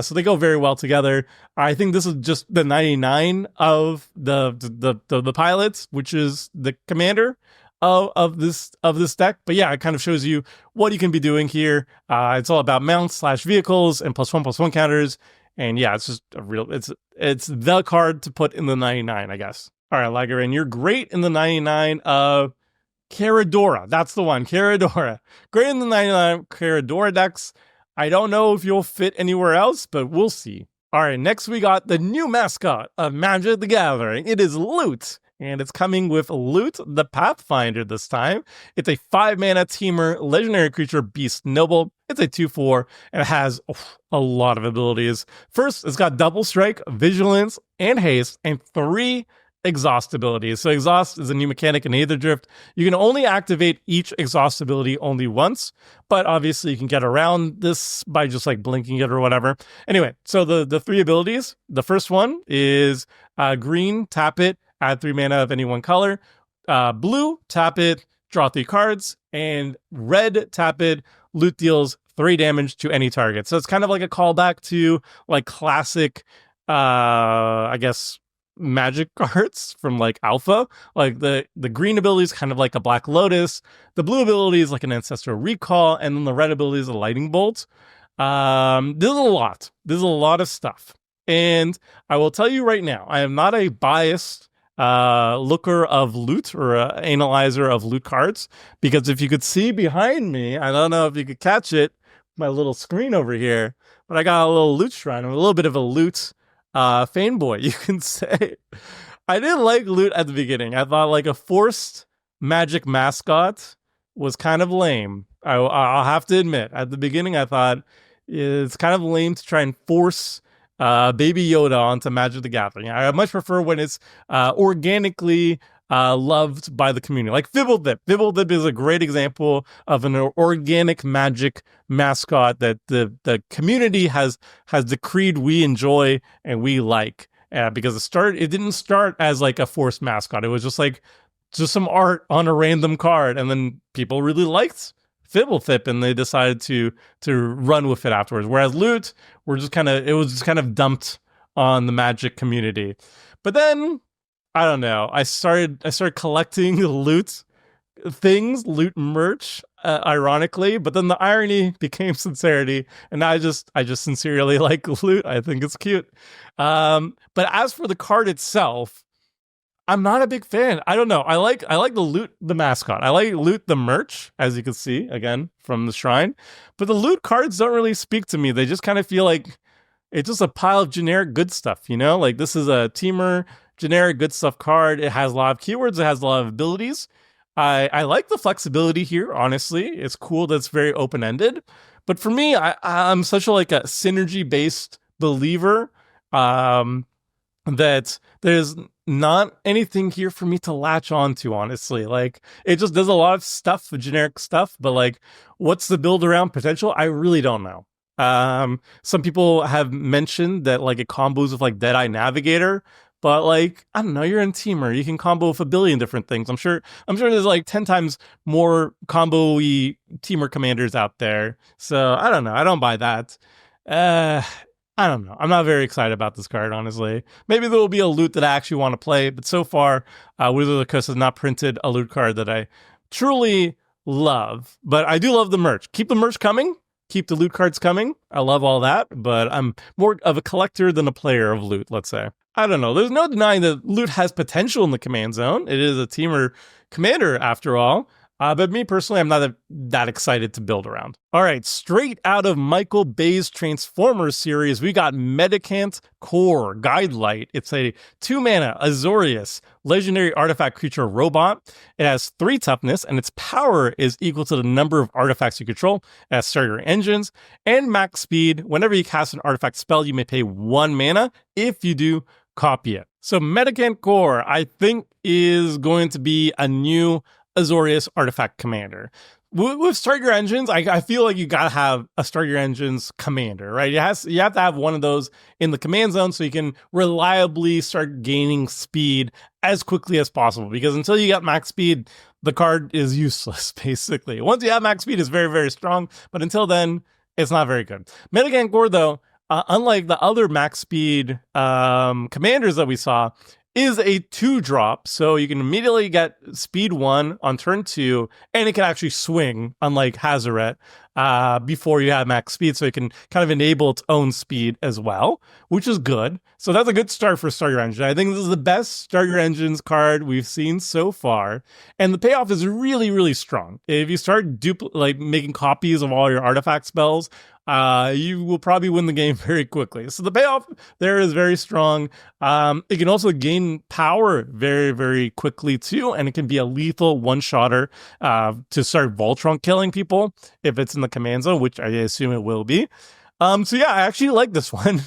So they go very well together. I think this is just the 99 of the pilots, which is the commander of this deck. But yeah, it kind of shows you what you can be doing here. It's all about mounts / vehicles and +1/+1 counters. And yeah, it's just a real, it's the card to put in the 99, I guess. All right, Lagarin, you're great in the 99 of Caradora. That's the one, Caradora. Great in the 99 Caradora decks. I don't know if you'll fit anywhere else, but we'll see. All right, next we got the new mascot of Magic the Gathering. It is Loot, and it's coming with Loot the Pathfinder this time. It's a 5-mana Teamer legendary creature beast noble. It's a 2/4, and it has a lot of abilities. First, it's got double strike, vigilance, and haste, and 3 exhaust abilities. So exhaust is a new mechanic in Aetherdrift. You can only activate each exhaust ability only once, but obviously you can get around this by just like blinking it or whatever. Anyway, so the 3 abilities, the first one is green, tap it, add 3 mana of any one color. Blue, tap it, draw 3 cards, and red, tap it, Loot deals 3 damage to any target. So it's kind of like a callback to like classic, I guess, Magic cards from like Alpha. Like the green ability is kind of like a Black Lotus, the blue ability is like an Ancestral Recall, and then the red ability is a Lightning Bolt. There's a lot of stuff, and I will tell you right now, I am not a biased looker of loot or analyzer of loot cards, because if you could see behind me, I don't know if you could catch it, my little screen over here, but I got a little loot shrine. I'm a little bit of a loot fanboy, you can say. I didn't like Loot at the beginning. I thought like a forced Magic mascot was kind of lame. I'll have to admit, at the beginning I thought it's kind of lame to try and force Baby Yoda onto Magic the Gathering. I much prefer when it's organically loved by the community, like Fibblethip. Fibblethip is a great example of an organic Magic mascot that the community has decreed we enjoy and we like, because it didn't start as like a forced mascot. It was just some art on a random card, and then people really liked Fibblethip and they decided to run with it afterwards. Whereas Loot, it was just kind of dumped on the Magic community. But then I don't know, I started collecting Loot things, Loot merch, ironically, but then the irony became sincerity, and I just sincerely like Loot. I think it's cute. But as for the card itself, I'm not a big fan. I don't know. I like the Loot the mascot. I like Loot the merch, as you can see again from the shrine. But the Loot cards don't really speak to me. They just kind of feel like it's just a pile of generic good stuff, you know? Like, this is a Teamer generic good stuff card. It has a lot of keywords. It has a lot of abilities. I like the flexibility here, honestly. It's cool that it's very open-ended. But for me, I'm such a like a synergy based believer that there's not anything here for me to latch on to, honestly. Like, it just does a lot of stuff, generic stuff, but like, what's the build around potential? I really don't know. Some people have mentioned that like it combos with like Deadeye Navigator, but like, I don't know, you're in Teamer, you can combo with a billion different things. I'm sure there's like 10 times more combo-y Teamer commanders out there. So I don't know, I don't buy that. I don't know. I'm not very excited about this card, honestly. Maybe there will be a loot that I actually want to play, but so far, Wizard of the Coast has not printed a loot card that I truly love. But I do love the merch. Keep the merch coming. Keep the loot cards coming. I love all that, but I'm more of a collector than a player of loot, let's say. I don't know. There's no denying that loot has potential in the command zone. It is a Teamer commander, after all. But me personally, I'm not that excited to build around. All right, straight out of Michael Bay's Transformers series, we got Medicant Core Guidelight. It's a 2-mana Azorius legendary artifact creature robot. It has 3 toughness, and its power is equal to the number of artifacts you control. It has starter engines and max speed. Whenever you cast an artifact spell, you may pay 1 mana. If you do, copy it. So Medicant Core, I think, is going to be a new Azorius artifact commander. With Start Your Engines, I feel like you gotta have a Start Your Engines commander, right? You have to have one of those in the command zone so you can reliably start gaining speed as quickly as possible, because until you get max speed, the card is useless, basically. Once you have max speed, it's very, very strong, but until then, it's not very good. Medicant Core, though, unlike the other max speed commanders that we saw, is a 2-drop, so you can immediately get speed 1 on turn 2, and it can actually swing, unlike Hazoret, before you have max speed, so it can kind of enable its own speed as well, which is good. So that's a good start for Start Your Engine. I think this is the best Start Your Engines card we've seen so far, and the payoff is really, really strong. If you start making copies of all your artifact spells, you will probably win the game very quickly. So the payoff there is very strong. It can also gain power very, very quickly too, and it can be a lethal one-shotter to start Voltron killing people if it's in the command zone, which I assume it will be. So yeah, I actually like this one.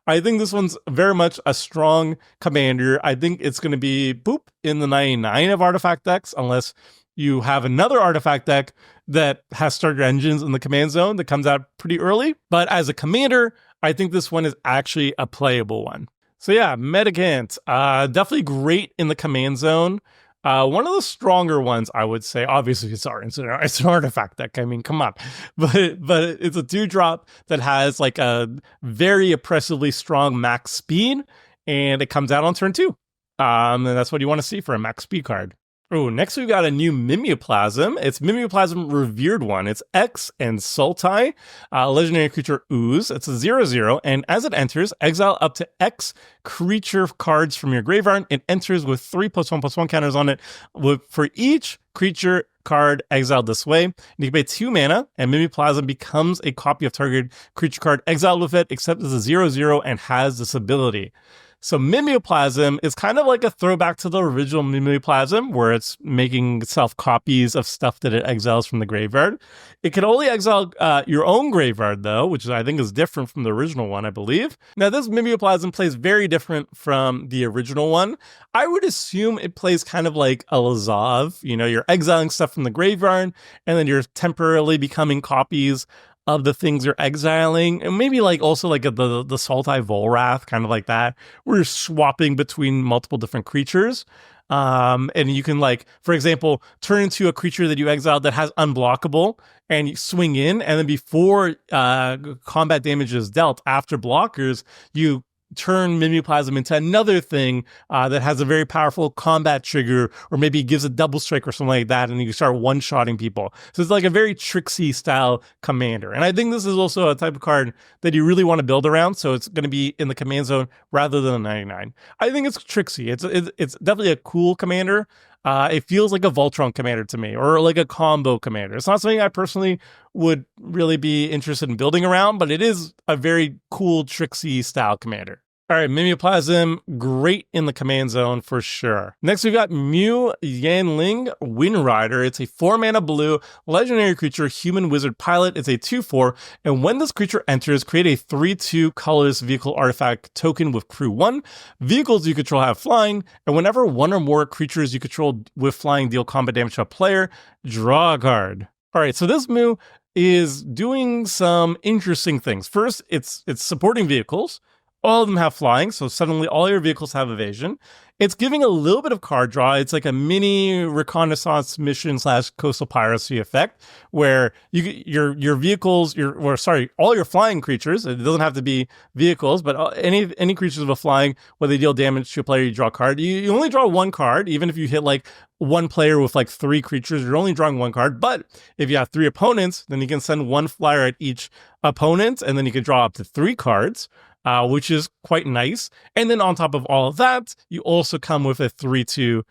I think this one's very much a strong commander. I think it's going to be boop in the 99 of artifact decks, unless you have another artifact deck that has starter engines in the command zone that comes out pretty early. But as a commander, I think this one is actually a playable one. So yeah, Medicant, definitely great in the command zone. One of the stronger ones, I would say. Obviously, it's an artifact deck. I mean, come on. But it's a 2-drop that has like a very oppressively strong max speed, and it comes out on turn 2. And that's what you want to see for a max speed card. Oh, next we've got a new Mimeoplasm. It's Mimeoplasm Revered one. It's X and Sultai, legendary creature Ooze. It's a 0/0, and as it enters, exile up to X creature cards from your graveyard. It enters with 3+1/+1 counters on it. For each creature card exiled this way, and you can pay 2 mana, and Mimeoplasm becomes a copy of target creature card exiled with it, except it's a 0/0 and has this ability. So Mimeoplasm is kind of like a throwback to the original Mimeoplasm, where it's making itself copies of stuff that it exiles from the graveyard. It can only exile your own graveyard, though, which I think is different from the original one, I believe. Now, this Mimeoplasm plays very different from the original one. I would assume it plays kind of like a Lazav. You know, you're exiling stuff from the graveyard, and then you're temporarily becoming copies of the things you're exiling, and maybe like also like the Sultai Volrath, kind of like that, where you're swapping between multiple different creatures. And you can, like, for example, turn into a creature that you exiled that has unblockable, and you swing in, and then before combat damage is dealt, after blockers, you turn Mimeoplasm into another thing that has a very powerful combat trigger, or maybe gives a double strike or something like that, and you can start one-shotting people. So it's like a very Trixie style commander. And I think this is also a type of card that you really want to build around, so it's going to be in the command zone rather than a 99. I think it's Trixie. It's definitely a cool commander. It feels like a Voltron commander to me, or like a combo commander. It's not something I personally would really be interested in building around, but it is a very cool Trixie style commander. All right, Mimeoplasm, great in the command zone for sure. Next, we've got Mu Yanling Wind Rider. It's a 4-mana blue legendary creature, human wizard pilot. It's a 2/4, and when this creature enters, create a 3/2 colorless vehicle artifact token with crew 1. Vehicles you control have flying, and whenever one or more creatures you control with flying deal combat damage to a player, draw a card. All right, so this Mu is doing some interesting things. First, it's supporting vehicles. All of them have flying, so suddenly all your vehicles have evasion. It's giving a little bit of card draw. It's like a mini reconnaissance mission / coastal piracy effect, where your vehicles, all your flying creatures. It doesn't have to be vehicles, but any creatures with flying, when they deal damage to a player, you draw a card. You only draw one card, even if you hit like one player with like 3 creatures, you're only drawing one card. But if you have 3 opponents, then you can send one flyer at each opponent, and then you can draw up to 3 cards. Which is quite nice. And then on top of all of that, you also come with a 3/2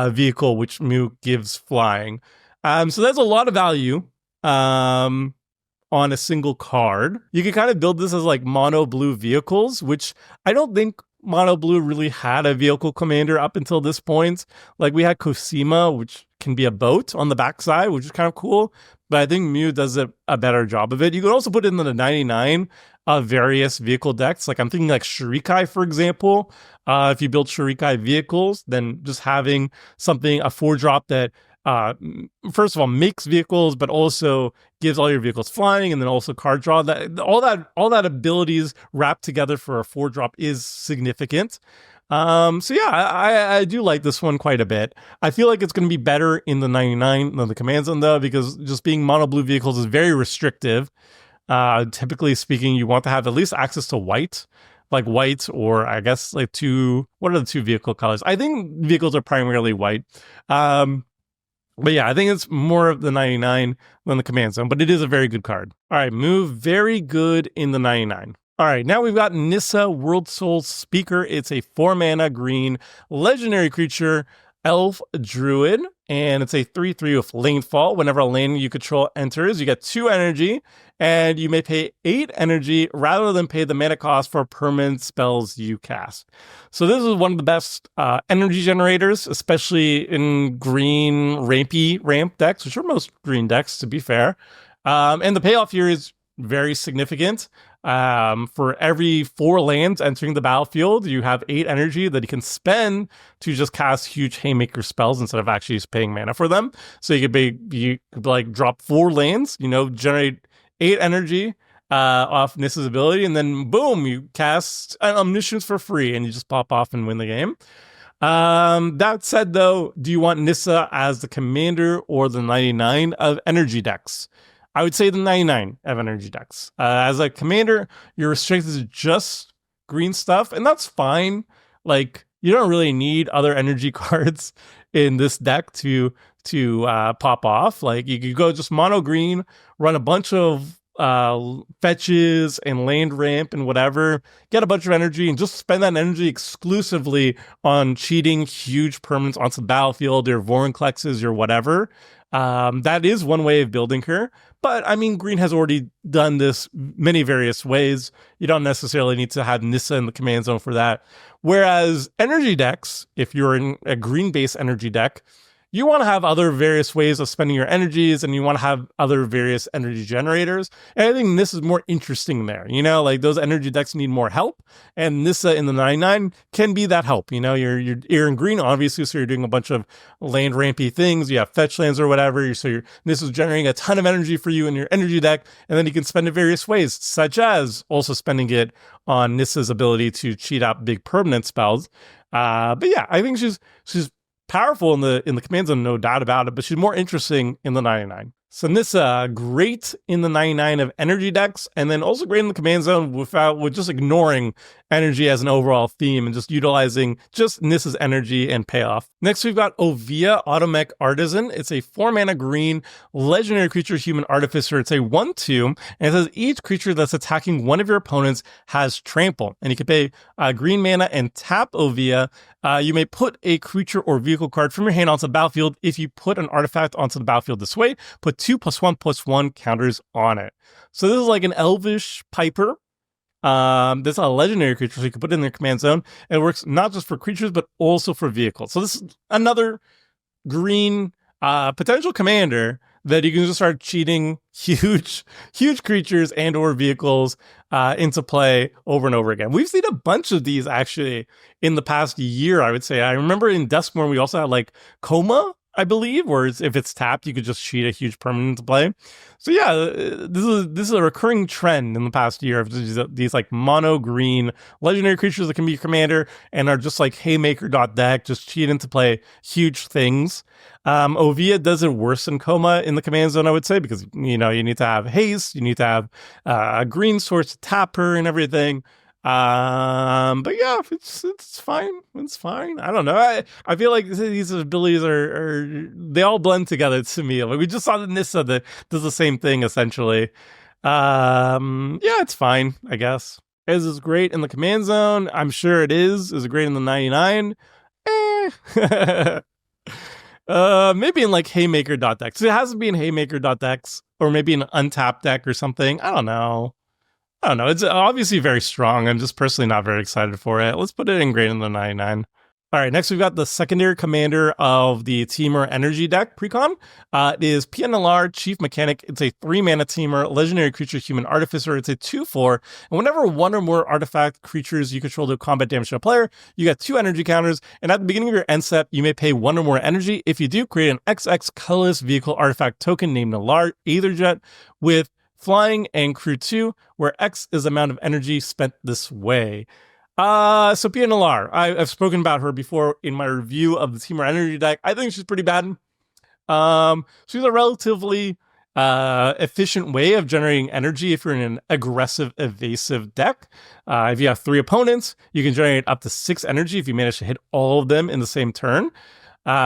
vehicle, which Mu gives flying. So that's a lot of value on a single card. You can kind of build this as like mono blue vehicles, which I don't think mono blue really had a vehicle commander up until this point. Like we had Cosima, which can be a boat on the backside, which is kind of cool. But I think Mu does a better job of it. You can also put it in the 99 various vehicle decks. Like I'm thinking like Shurikai, for example. If you build Shurikai vehicles, then just having something, a 4-drop that first of all makes vehicles, but also gives all your vehicles flying, and then also card draw. All that abilities wrapped together for a 4-drop is significant. So yeah, I do like this one quite a bit. I feel like it's going to be better in the 99 than the command zone though, because just being mono blue vehicles is very restrictive. Typically speaking, you want to have at least access to white, like white, or I guess like what are the 2 vehicle colors? I think vehicles are primarily white. But yeah, I think it's more of the 99 than the command zone, but it is a very good card. All right, move very good in the 99. All right, now we've got Nissa, World Soul Speaker. It's a 4-mana green legendary creature, elf druid, and it's a 3/3 with landfall. Whenever a land you control enters, you get 2 energy, and you may pay 8 energy rather than pay the mana cost for permanent spells you cast. So this is one of the best energy generators, especially in green rampy ramp decks, which are most green decks, to be fair. And the payoff here is very significant. For every 4 lands entering the battlefield, you have 8 energy that you can spend to just cast huge haymaker spells instead of actually just paying mana for them. So you could like drop 4 lands, generate 8 energy off Nissa's ability, and then boom, you cast an Omniscience for free, and you just pop off and win the game. That said, though, do you want Nissa as the commander or the 99 of energy decks? I would say the 99 of energy decks. As a commander, you're restricted to just green stuff, and that's fine. Like, you don't really need other energy cards in this deck to pop off. Like, you could go just mono green, run a bunch of fetches and land ramp and whatever, get a bunch of energy, and just spend that energy exclusively on cheating huge permanents onto the battlefield, your Vorinclexes, or whatever. That is one way of building her. But I mean, green has already done this many various ways. You don't necessarily need to have Nissa in the command zone for that. Whereas energy decks, if you're in a green-based energy deck, you want to have other various ways of spending your energies, and you want to have other various energy generators. And I think this is more interesting there. Like those energy decks need more help, and Nissa in the 99 can be that help. You're in green, obviously, so you're doing a bunch of land rampy things. You have fetch lands or whatever, so Nissa's generating a ton of energy for you in your energy deck, and then you can spend it various ways, such as also spending it on Nissa's ability to cheat out big permanent spells. But yeah, I think she's powerful in the command zone, no doubt about it, but she's more interesting in the 99. So Nissa, great in the 99 of energy decks, and then also great in the command zone with just ignoring energy as an overall theme and just utilizing just Nissa's energy and payoff. Next, we've got Ovia, Automech Artisan. It's a 4-mana green legendary creature, human artificer. It's a 1/2, and it says each creature that's attacking one of your opponents has trample, and you can pay green mana and tap Ovia. You may put a creature or vehicle card from your hand onto the battlefield. If you put an artifact onto the battlefield this way, put 2+1/+1 counters on it. So this is like an elvish piper. This is a legendary creature, so you can put it in their command zone. And it works not just for creatures, but also for vehicles. So this is another green potential commander that you can just start cheating huge creatures and or vehicles into play over and over again. We've seen a bunch of these actually in the past year, I would say. I remember in Duskmourn we also had like Coma, I believe, where if it's tapped, you could just cheat a huge permanent to play. So yeah, this is a recurring trend in the past year of these like mono green legendary creatures that can be your commander and are just like haymaker.deck, just cheat into play huge things. Ovia does it worse than Coma in the command zone, I would say, because you need to have haste, you need to have a green source to tap her and everything. But yeah, it's fine. It's fine. I don't know. I feel like these abilities are they all blend together to me. Like we just saw the Nissa that does the same thing essentially. Yeah, it's fine, I guess. Is great in the command zone? I'm sure it is. Is it great in the 99? Maybe in like haymaker.decks. It has to be in haymaker.decks or maybe an untapped deck or something. I don't know. It's obviously very strong. I'm just personally not very excited for it. Let's put it in greater than 99. All right, next we've got the secondary commander of the Temur Energy deck precon. It is PNLR, Chief Mechanic. It's a 3-mana Temur, legendary creature, human artificer. It's a 2/4. And whenever one or more artifact creatures you control do combat damage to a player, you get 2 energy counters. And at the beginning of your end step, you may pay 1 or more energy. If you do, create an XX colorless vehicle artifact token named Nalar Aetherjet with flying and crew 2, where X is the amount of energy spent this way. So PNLR, I've spoken about her before in my review of the Temur Energy deck. I think she's pretty bad. She's a relatively efficient way of generating energy if you're in an aggressive, evasive deck. If you have 3 opponents, you can generate up to 6 energy if you manage to hit all of them in the same turn,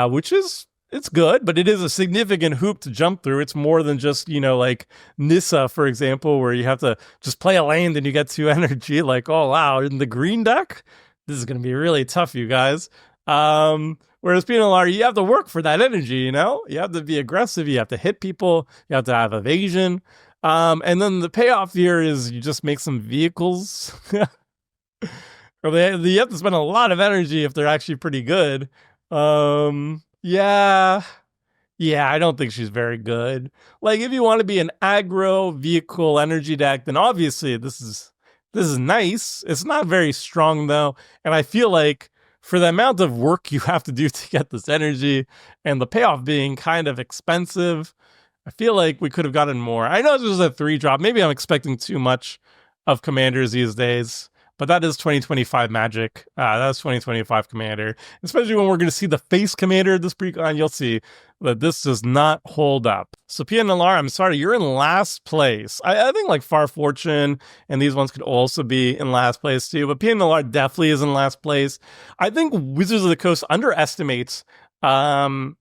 which is... It's good, but it is a significant hoop to jump through. It's more than just, like Nissa, for example, where you have to just play a land and you get 2 energy. Like, oh, wow, in the green deck, this is going to be really tough, you guys. Whereas PNLR, you have to work for that energy, You have to be aggressive. You have to hit people. You have to have evasion. And then the payoff here is you just make some vehicles. Or you have to spend a lot of energy if they're actually pretty good. Yeah, I don't think she's very good. Like, if you want to be an aggro vehicle energy deck, then obviously this is nice. It's not very strong though, and I feel like for the amount of work you have to do to get this energy, and the payoff being kind of expensive, I feel like we could have gotten more. I know this was a 3-drop. Maybe I'm expecting too much of commanders these days. But that is 2025 Magic. That's 2025 Commander. Especially when we're going to see the face Commander of this precon, you'll see that this does not hold up. So PNLR, I'm sorry, you're in last place. I think like Far Fortune and these ones could also be in last place too. But PNLR definitely is in last place. I think Wizards of the Coast underestimates the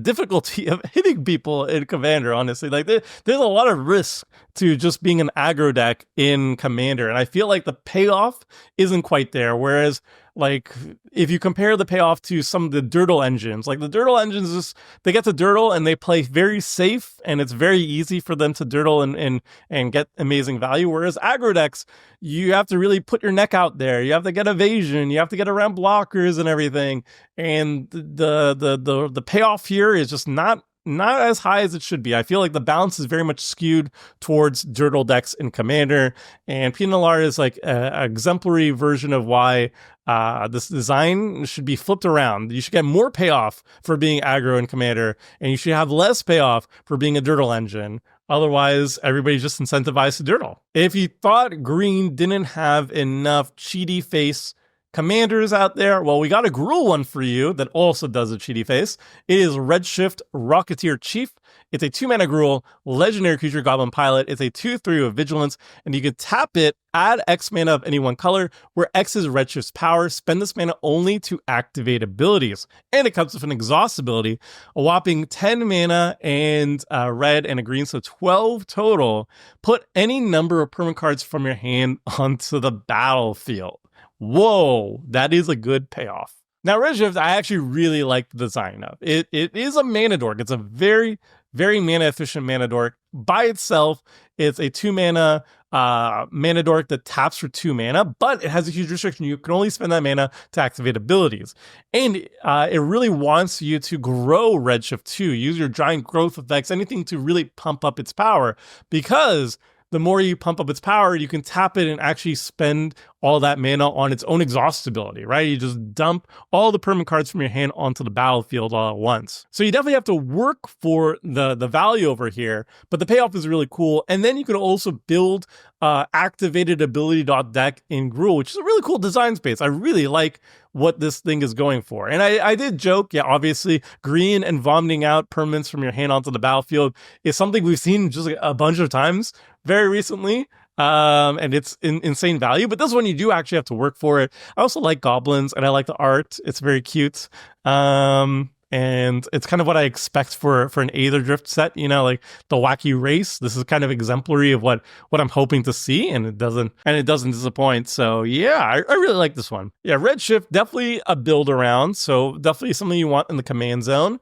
difficulty of hitting people in Commander, honestly. Like there's a lot of risk to just being an aggro deck in Commander, and I feel like the payoff isn't quite there. Whereas, like, if you compare the payoff to some of the Dirtle engines, like the Dirtle engines, they get to Dirtle and they play very safe, and it's very easy for them to Dirtle and get amazing value. Whereas aggro decks, you have to really put your neck out there. You have to get evasion. You have to get around blockers and everything. And the payoff here is just not as high as it should be. I feel like the balance is very much skewed towards Dirtle decks in Commander, and PNLR is like an exemplary version of why this design should be flipped around. You should get more payoff for being aggro in Commander, and you should have less payoff for being a Dirtle engine. Otherwise, everybody's just incentivized to Dirtle. If you thought green didn't have enough cheaty face commanders out there, well, we got a Gruul one for you that also does a cheaty face. It is Redshift Rocketeer Chief. It's a 2-mana Gruul, legendary creature, Goblin Pilot. It's a 2/3 with Vigilance, and you can tap it, add X mana of any one color, where X is Redshift's power. Spend this mana only to activate abilities. And it comes with an exhaust ability, a whopping 10 mana and red and a green, so 12 total. Put any number of permanent cards from your hand onto the battlefield. Whoa, that is a good payoff. Now, Redshift, I actually really like the design of. It is a mana dork. It's a very, very mana efficient mana dork. By itself, it's a 2-mana mana dork that taps for 2 mana, but it has a huge restriction. You can only spend that mana to activate abilities. And it really wants you to grow Redshift too. Use your giant growth effects, anything to really pump up its power, because the more you pump up its power, you can tap it and actually spend all that mana on its own exhaust ability, right? You just dump all the permanent cards from your hand onto the battlefield all at once. So you definitely have to work for the value over here, but the payoff is really cool. And then you can also build activated ability deck in Gruul, which is a really cool design space. I really like what this thing is going for. And I did joke, yeah, obviously green and vomiting out permanents from your hand onto the battlefield is something we've seen just like a bunch of times very recently. And it's insane value, but this one you do actually have to work for it. I also like goblins and I like the art. It's very cute. And it's kind of what I expect for an Aetherdrift set, you know, like the wacky race. This is kind of exemplary of what I'm hoping to see, and it doesn't disappoint. So yeah, I really like this one. Yeah, Redshift, definitely a build around. So definitely something you want in the command zone.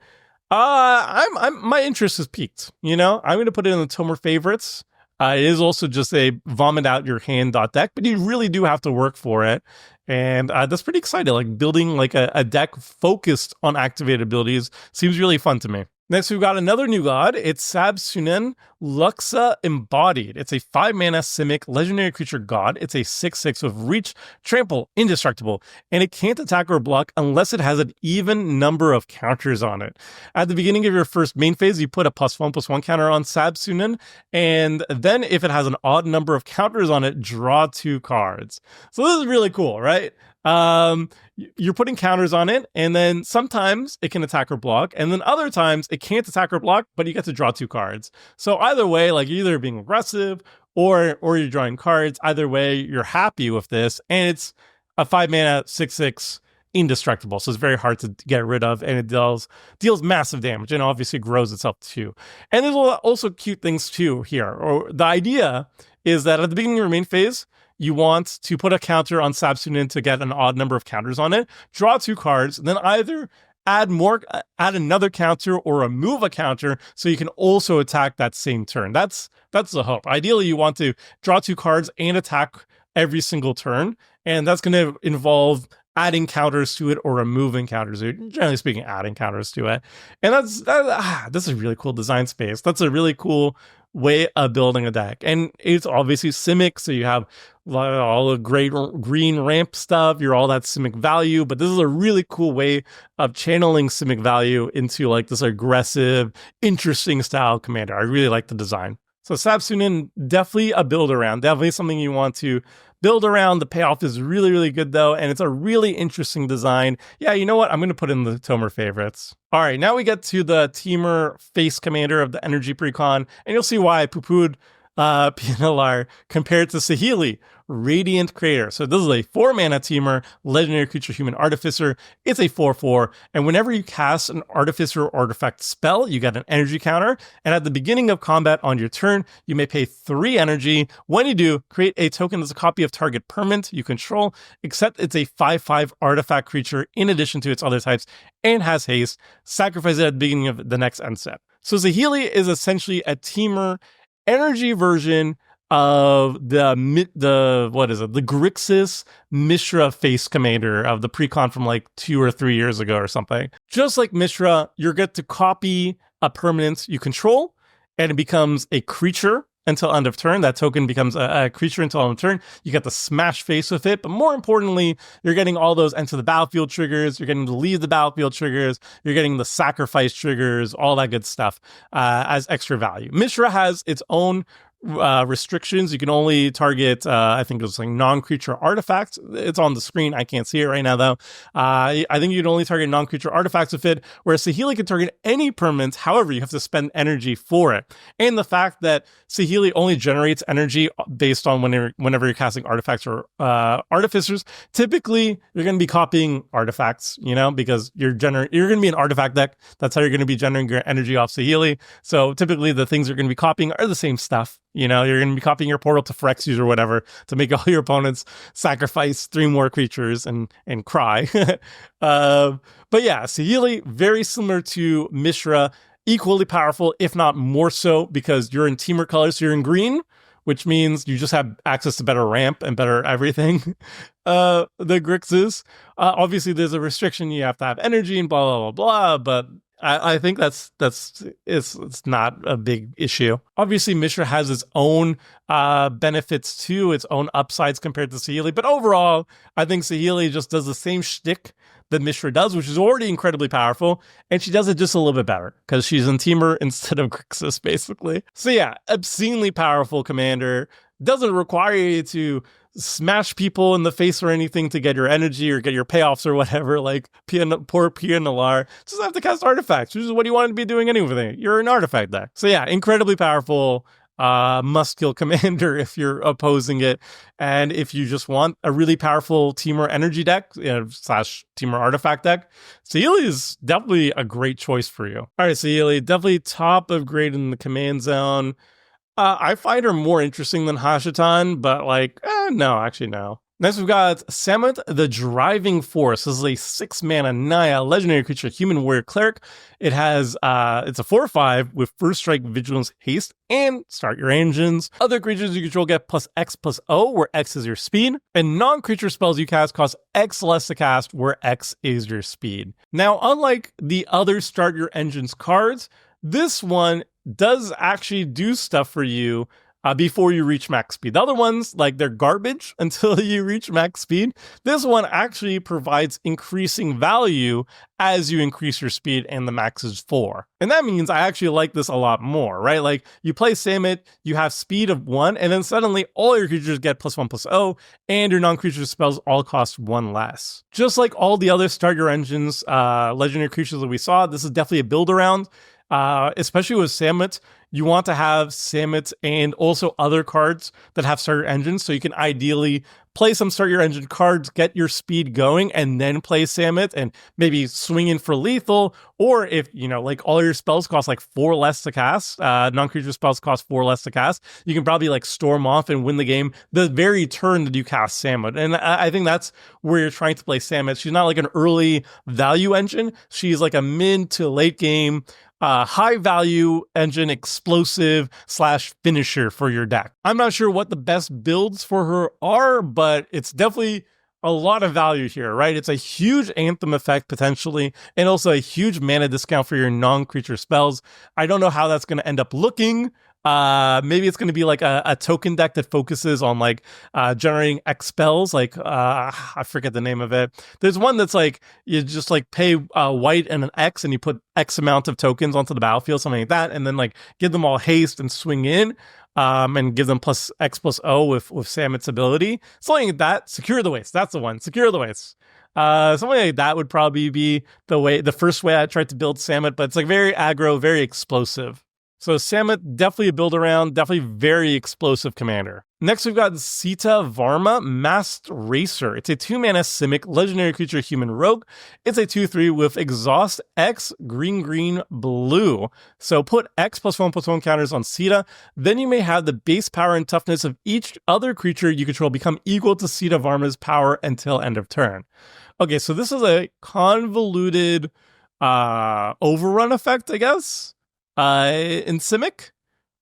My interest is peaked, you know. I'm gonna put it in the Tomer favorites. It is also just a vomit out your hand deck, but you really do have to work for it. And that's pretty exciting. Like building like a deck focused on activated abilities seems really fun to me. Next, we've got another new god. It's Sabsunen Luxa Embodied. It's a 5-mana Simic legendary creature god. It's a 6/6 with reach, trample, indestructible, and it can't attack or block unless it has an even number of counters on it. At the beginning of your first main phase, you put a +1/+1 counter on Sabsunen, and then if it has an odd number of counters on it, draw 2 cards. So this is really cool, right? You're putting counters on it, and then sometimes it can attack or block, and then other times it can't attack or block, but you get to draw 2 cards. So either way, like you're either being aggressive or you're drawing cards. Either way, you're happy with this, and it's a 5-mana 6/6 indestructible, so it's very hard to get rid of, and it deals massive damage, and obviously grows itself too. And there's also cute things too here. Or the idea is that at the beginning of your main phase, you want to put a counter on Sabsunen to get an odd number of counters on it, draw 2 cards, then either add another counter or remove a counter so you can also attack that same turn. That's the hope. Ideally, you want to draw 2 cards and attack every single turn, and that's going to involve adding counters to it or removing counters, or generally speaking, adding counters to it. And this is a really cool design space. That's a really cool way of building a deck. And it's obviously Simic, so you have all the great green ramp stuff, you're all that Simic value, but this is a really cool way of channeling Simic value into like this aggressive, interesting style commander. I really like the design. So Sabsunen, definitely a build around, definitely something you want to build around. The payoff is really, really good though, and it's a really interesting design. Yeah, you know what? I'm going to put in the Tomer favorites. All right, now we get to the Teamer face commander of the energy precon, and you'll see why I poo-pooed Pinalar compared to Saheeli, Radiant Crater. So this is a 4-mana Teamer, legendary creature human artificer. It's a 4/4, and whenever you cast an artificer or artifact spell, you get an energy counter, and at the beginning of combat on your turn, you may pay 3 energy. When you do, create a token that's a copy of target permanent you control, except it's a 5/5 artifact creature in addition to its other types, and has haste. Sacrifice it at the beginning of the next end step. So Saheeli is essentially a Teamer energy version of the Grixis Mishra face commander of the precon from like 2 or 3 years ago or something. Just like Mishra, you get to copy a permanent you control, and it becomes a creature until end of turn. That token becomes a creature until end of turn. You get the smash face with it, but more importantly, you're getting all those enter the battlefield triggers, you're getting the leave the battlefield triggers, you're getting the sacrifice triggers, all that good stuff as extra value. Mishra has its own restrictions. You can only target I think it was like non-creature artifacts. It's on the screen, I can't see it right now though. I think you can only target non-creature artifacts with it, whereas Saheeli can target any permanents. However, you have to spend energy for it, and the fact that Saheeli only generates energy based on whenever you're casting artifacts or artificers, typically you're going to be copying artifacts, you know, because you're going to be an artifact deck. That's how you're going to be generating your energy off Saheeli. So typically the things you're going to be copying are the same stuff. You know, you're going to be copying your portal to Phyrexian or whatever to make all your opponents sacrifice 3 more creatures and cry. But yeah, Saheeli, very similar to Mishra, equally powerful, if not more so, because you're in Teamer colors, so you're in green, which means you just have access to better ramp and better everything. The Grixis. Obviously, there's a restriction. You have to have energy and blah, blah, blah, blah, but I think it's not a big issue. Obviously, Mishra has its own benefits too, its own upsides compared to Saheeli. But overall, I think Saheeli just does the same shtick that Mishra does, which is already incredibly powerful, and she does it just a little bit better because she's in Teamer instead of Grixis, basically. So yeah, obscenely powerful commander. Doesn't require you to smash people in the face or anything to get your energy or get your payoffs or whatever, like poor Pia Nalar. Just have to cast artifacts, which is what you want to be doing anyway. You're an artifact deck. So yeah, incredibly powerful, must-kill commander if you're opposing it. And if you just want a really powerful Teamer energy deck, slash Teamer artifact deck, Saheeli is definitely a great choice for you. All right, Saheeli, definitely top of grade in the command zone. I find her more interesting than Hashatan, but no, actually no. Next, we've got Samut, the Driving Force. This is a 6-mana Naya legendary creature, human warrior cleric. It has, it's a 4/5 with first strike, vigilance, haste, and start your engines. Other creatures you control get +X+O, where X is your speed. And non-creature spells you cast cost X less to cast, where X is your speed. Now, unlike the other start your engines cards, this one does actually do stuff for you before you reach max speed. The other ones, they're garbage until you reach max speed. This one actually provides increasing value as you increase your speed, and the max is 4. And that means I actually like this a lot more, right? You play Samut, you have speed of 1, and then suddenly all your creatures get +1/+0, and your non-creature spells all cost 1 less. Just like all the other start your engines legendary creatures that we saw, this is definitely a build around. Especially with Samut, you want to have Samut and also other cards that have starter engines, so you can ideally play some start your engine cards, get your speed going, and then play Samut and maybe swing in for lethal. Or if, all your spells cost 4 less to cast, non-creature spells cost 4 less to cast, you can probably storm off and win the game the very turn that you cast Samut. And I think that's where you're trying to play Samut. She's not an early value engine. She's a mid to late game high value engine, explosive / finisher for your deck. I'm not sure what the best builds for her are, but it's definitely a lot of value here, right? It's a huge Anthem effect potentially, and also a huge mana discount for your non-creature spells. I don't know how that's going to end up looking. Maybe it's going to be a token deck that focuses on generating X spells. I forget the name of it. There's one that's you just pay white and an X, and you put X amount of tokens onto the battlefield, something like that, and then give them all haste and swing in. And give them +X+O with Samut's ability. Something like that. Secure the Waste. That's the one. Secure the Waste. Something like that would probably be the first way I tried to build Samut, but it's very aggro, very explosive. So Samut, definitely a build around, definitely very explosive commander. Next, we've got Sita Varma, Masked Racer. It's a 2-mana Simic, legendary creature, human rogue. It's a 2/3 with exhaust X, green, blue. So put X +1/+1 counters on Sita. Then you may have the base power and toughness of each other creature you control become equal to Sita Varma's power until end of turn. Okay, so this is a convoluted overrun effect, I guess. In Simic,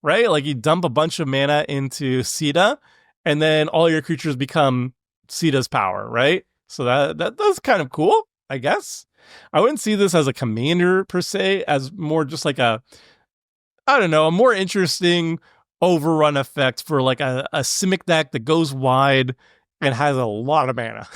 right? You dump a bunch of mana into Sita, and then all your creatures become Sita's power, right? So that's kind of cool, I guess. I wouldn't see this as a commander per se, as more just a more interesting overrun effect for a Simic deck that goes wide and has a lot of mana.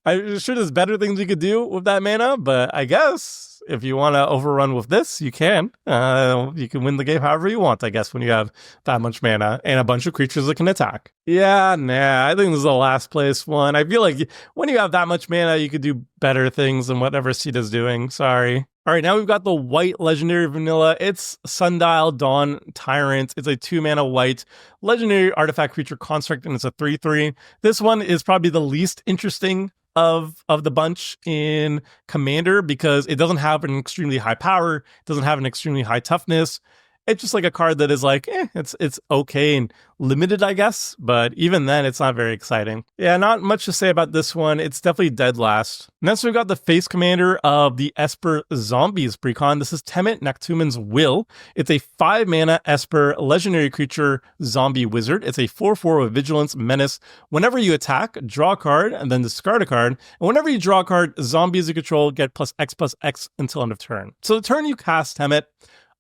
I'm sure there's better things you could do with that mana, but I guess if you want to overrun with this, you can. You can win the game however you want, I guess, when you have that much mana and a bunch of creatures that can attack. Yeah, I think this is the last place one. I feel like when you have that much mana, you could do better things than whatever Sita's doing. Sorry. All right, now we've got the white legendary vanilla. It's Sundial Dawn Tyrant. It's a 2-mana white legendary artifact creature construct, and it's a 3/3. This one is probably the least interesting of the bunch in Commander because it doesn't have an extremely high power, it doesn't have an extremely high toughness, It's just like a card that is like, it's okay and limited, I guess. But even then, it's not very exciting. Yeah, not much to say about this one. It's definitely dead last. Next, we've got the face commander of the Esper Zombies precon. This is Temet Naktuman's Will. It's a 5-mana Esper legendary creature zombie wizard. It's a 4/4 with vigilance, menace. Whenever you attack, draw a card and then discard a card. And whenever you draw a card, zombies you control get +X until end of turn. So the turn you cast Temet,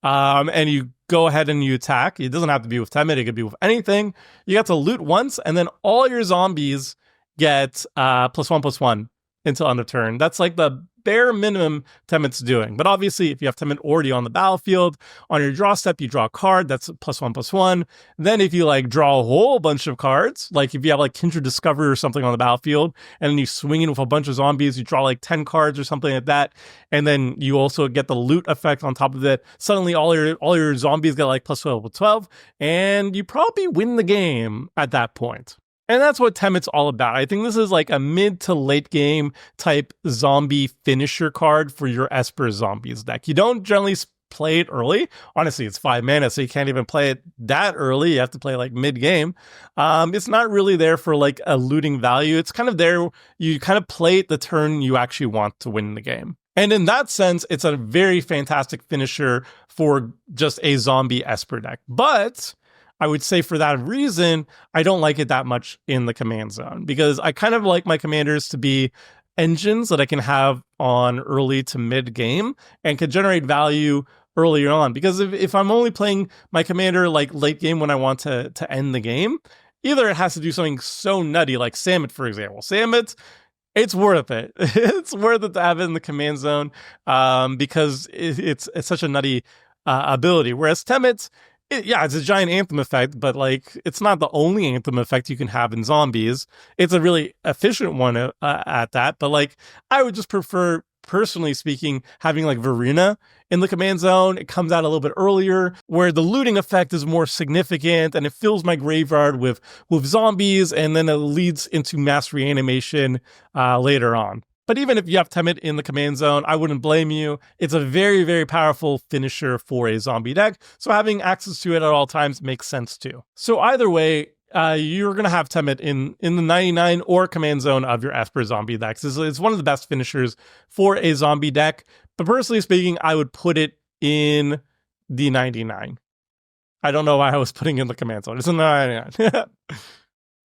and you go ahead and you attack. It doesn't have to be with Temet, it could be with anything. You get to loot once, and then all your zombies get +1/+1 until end of turn. That's like the bare minimum Temet's doing. But obviously, if you have Temet already on the battlefield, on your draw step, you draw a card, that's +1/+1. Then if you like draw a whole bunch of cards, like if you have like Kindred Discovery or something on the battlefield, and then you swing in with a bunch of zombies, you draw like 10 cards or something like that, and then you also get the loot effect on top of it. Suddenly all your zombies get like +12/+12, and you probably win the game at that point. And that's what Temet's all about. I think this is like a mid to late game type zombie finisher card for your Esper Zombies deck. You don't generally play it early. Honestly, it's 5 mana, so you can't even play it that early. You have to play like mid game. It's not really there for like a looting value. It's kind of there. You kind of play it the turn you actually want to win the game. And in that sense, it's a very fantastic finisher for just a zombie Esper deck. But I would say for that reason, I don't like it that much in the command zone, because I kind of like my commanders to be engines that I can have on early to mid game and can generate value earlier on. Because if I'm only playing my commander like late game when I want to end the game, either it has to do something so nutty like Samut, for example. Samut, it's worth it. It's worth it to have it in the command zone because it's such a nutty ability. Whereas Temet, it's a giant anthem effect, but like it's not the only anthem effect you can have in zombies. It's a really efficient one at that, but like I would just prefer, personally speaking, having like Verena in the command zone. It comes out a little bit earlier, where the looting effect is more significant, and it fills my graveyard with zombies, and then it leads into mass reanimation later on. But even if you have Temet in the command zone, I wouldn't blame you. It's a very, very powerful finisher for a zombie deck, so having access to it at all times makes sense too. So either way, you're going to have Temet in the 99 or command zone of your Esper zombie decks. It's one of the best finishers for a zombie deck, but personally speaking, I would put it in the 99. I don't know why I was putting it in the command zone. It's in the 99.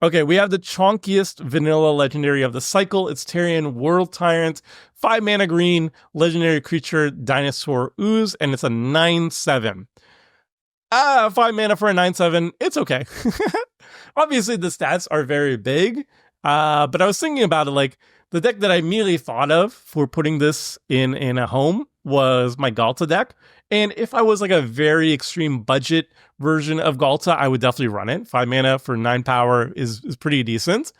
Okay, we have the chonkiest vanilla legendary of the cycle. It's Tarion, World Tyrant, 5 mana green, legendary creature, Dinosaur Ooze, and it's a 9/7. 5 mana for a 9/7, it's okay. Obviously, the stats are very big, but I was thinking about it, like, the deck that I immediately thought of for putting this in a home was my Galta deck. And if I was like a very extreme budget version of Galta, I would definitely run it. 5 mana for 9 power is pretty decent.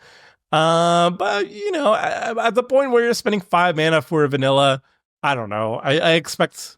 But, you know, at the point where you're spending 5 mana for a vanilla, I don't know. I expect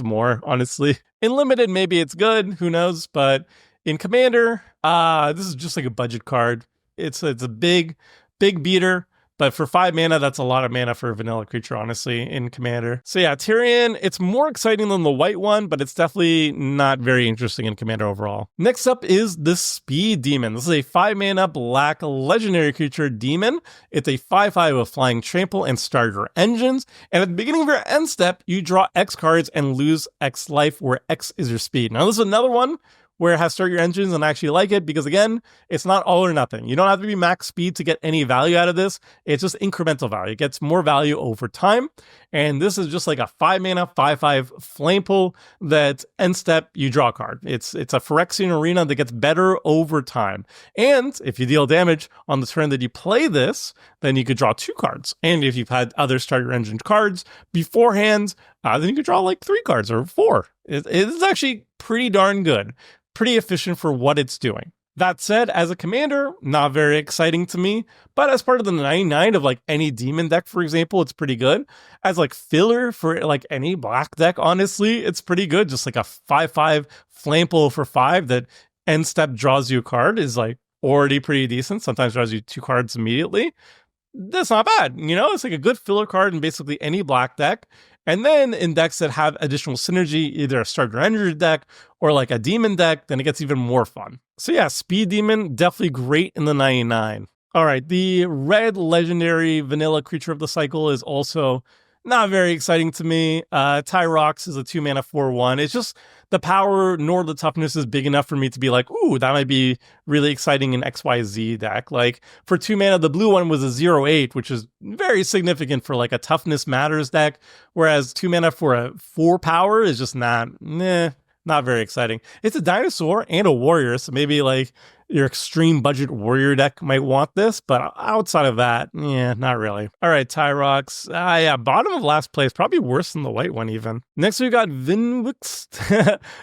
more, honestly. In limited, maybe it's good. Who knows? But in Commander, this is just like a budget card. It's a big beater. But for 5 mana, that's a lot of mana for a vanilla creature, honestly, in Commander. So yeah, Tirion, it's more exciting than the white one, but it's definitely not very interesting in Commander overall. Next up is the Speed Demon. This is a 5 mana black legendary creature demon. It's a 5/5 with flying trample and starter engines. And at the beginning of your end step, you draw X cards and lose X life, where X is your speed. Now, this is another one where it has start your engines, and I actually like it because, again, it's not all or nothing. You don't have to be max speed to get any value out of this. It's just incremental value. It gets more value over time. And this is just like a 5 mana, 5/5 flame pull that end step, you draw a card. It's a Phyrexian Arena that gets better over time. And if you deal damage on the turn that you play this, then you could draw 2 cards. And if you've had other start your engine cards beforehand, then you could draw like 3 cards or 4. It is actually pretty darn good. Pretty efficient for what it's doing. That said, as a commander, not very exciting to me, but as part of the 99 of like any demon deck, for example, it's pretty good. As like filler for like any black deck, honestly, it's pretty good. Just like a 5/5 flame pull for 5 that end step draws you a card is like already pretty decent. Sometimes draws you 2 cards immediately. that's not bad. You know, it's like a good filler card in basically any black deck. And then in decks that have additional synergy, either a starter engine deck or like a demon deck, then it gets even more fun. So yeah, Speed Demon, definitely great in the 99. All right, the red legendary vanilla creature of the cycle is also not very exciting to me. Tyrox is a 2-mana 4/1. It's just the power nor the toughness is big enough for me to be like, ooh, that might be really exciting in XYZ deck. Like for 2 mana, the blue one was a 0/8, which is very significant for like a toughness matters deck. Whereas 2 mana for a 4 power is just not very exciting. It's a dinosaur and a warrior, so maybe like your extreme budget warrior deck might want this, but outside of that, yeah, not really. All right, Tyrox. Yeah, bottom of last place, probably worse than the white one even. Next we got Vinwix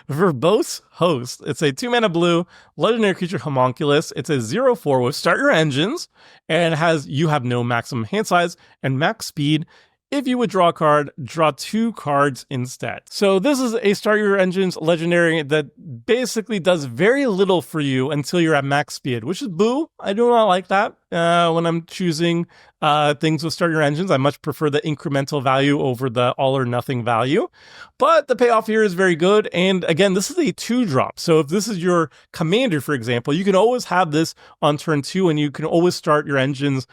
Verbose Host. It's a 2-mana blue legendary creature homunculus. It's a 0/4 with start your engines, and it has you have no maximum hand size and max speed. If you would draw a card, draw 2 cards instead. So this is a Start Your Engines legendary that basically does very little for you until you're at max speed, which is boo. I do not like that when I'm choosing things with Start Your Engines. I much prefer the incremental value over the all or nothing value. But the payoff here is very good. And again, this is a 2-drop. So if this is your commander, for example, you can always have this on turn 2 and you can always start your engines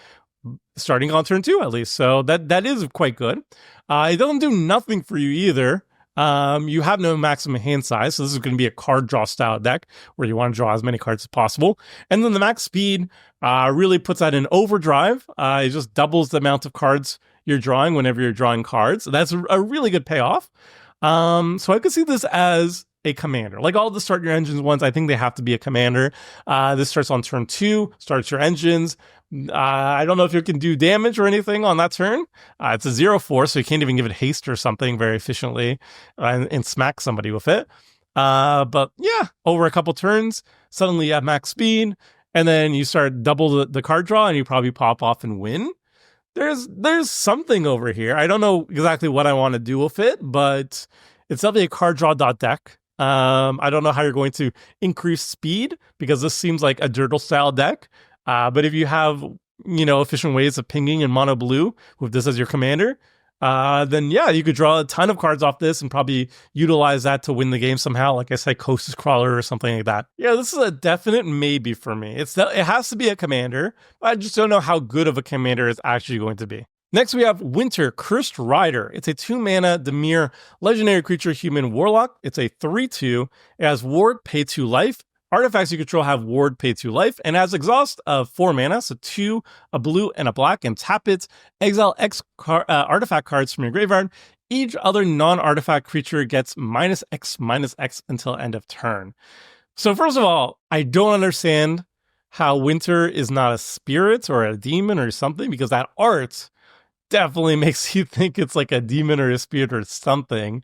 starting on turn 2 at least. So that is quite good. It doesn't do nothing for you either. You have no maximum hand size, so this is going to be a card draw style deck where you want to draw as many cards as possible. And then the max speed really puts that in overdrive. It just doubles the amount of cards you're drawing whenever you're drawing cards. So that's a really good payoff. So I could see this as a commander. Like all the Start Your Engines ones, I think they have to be a commander. This starts on turn 2, starts your engines. I don't know if you can do damage or anything on that turn. It's a 0/4, so you can't even give it haste or something very efficiently and smack somebody with it. But yeah, over a couple turns, suddenly you have max speed, and then you start double the card draw, and you probably pop off and win. There's something over here. I don't know exactly what I want to do with it, but it's definitely a card draw deck. I don't know how you're going to increase speed because this seems like a Dirtle style deck. But if you have, efficient ways of pinging in mono blue with this as your commander, then yeah, you could draw a ton of cards off this and probably utilize that to win the game somehow, like a Psychosis Crawler or something like that. Yeah, this is a definite maybe for me. It has to be a commander, but I just don't know how good of a commander it's actually going to be. Next, we have Winter Cursed Rider. It's a 2-mana Dimir legendary creature human warlock. It's a 3/2. It has ward, pay 2 life. Artifacts you control have ward, pay 2 life, and has exhaust of 4 mana, so 2, a blue, and a black, and tap it. Exile X artifact cards from your graveyard. Each other non-artifact creature gets -X/-X until end of turn. So first of all, I don't understand how Winter is not a spirit or a demon or something, because that art definitely makes you think it's like a demon or a spirit or something.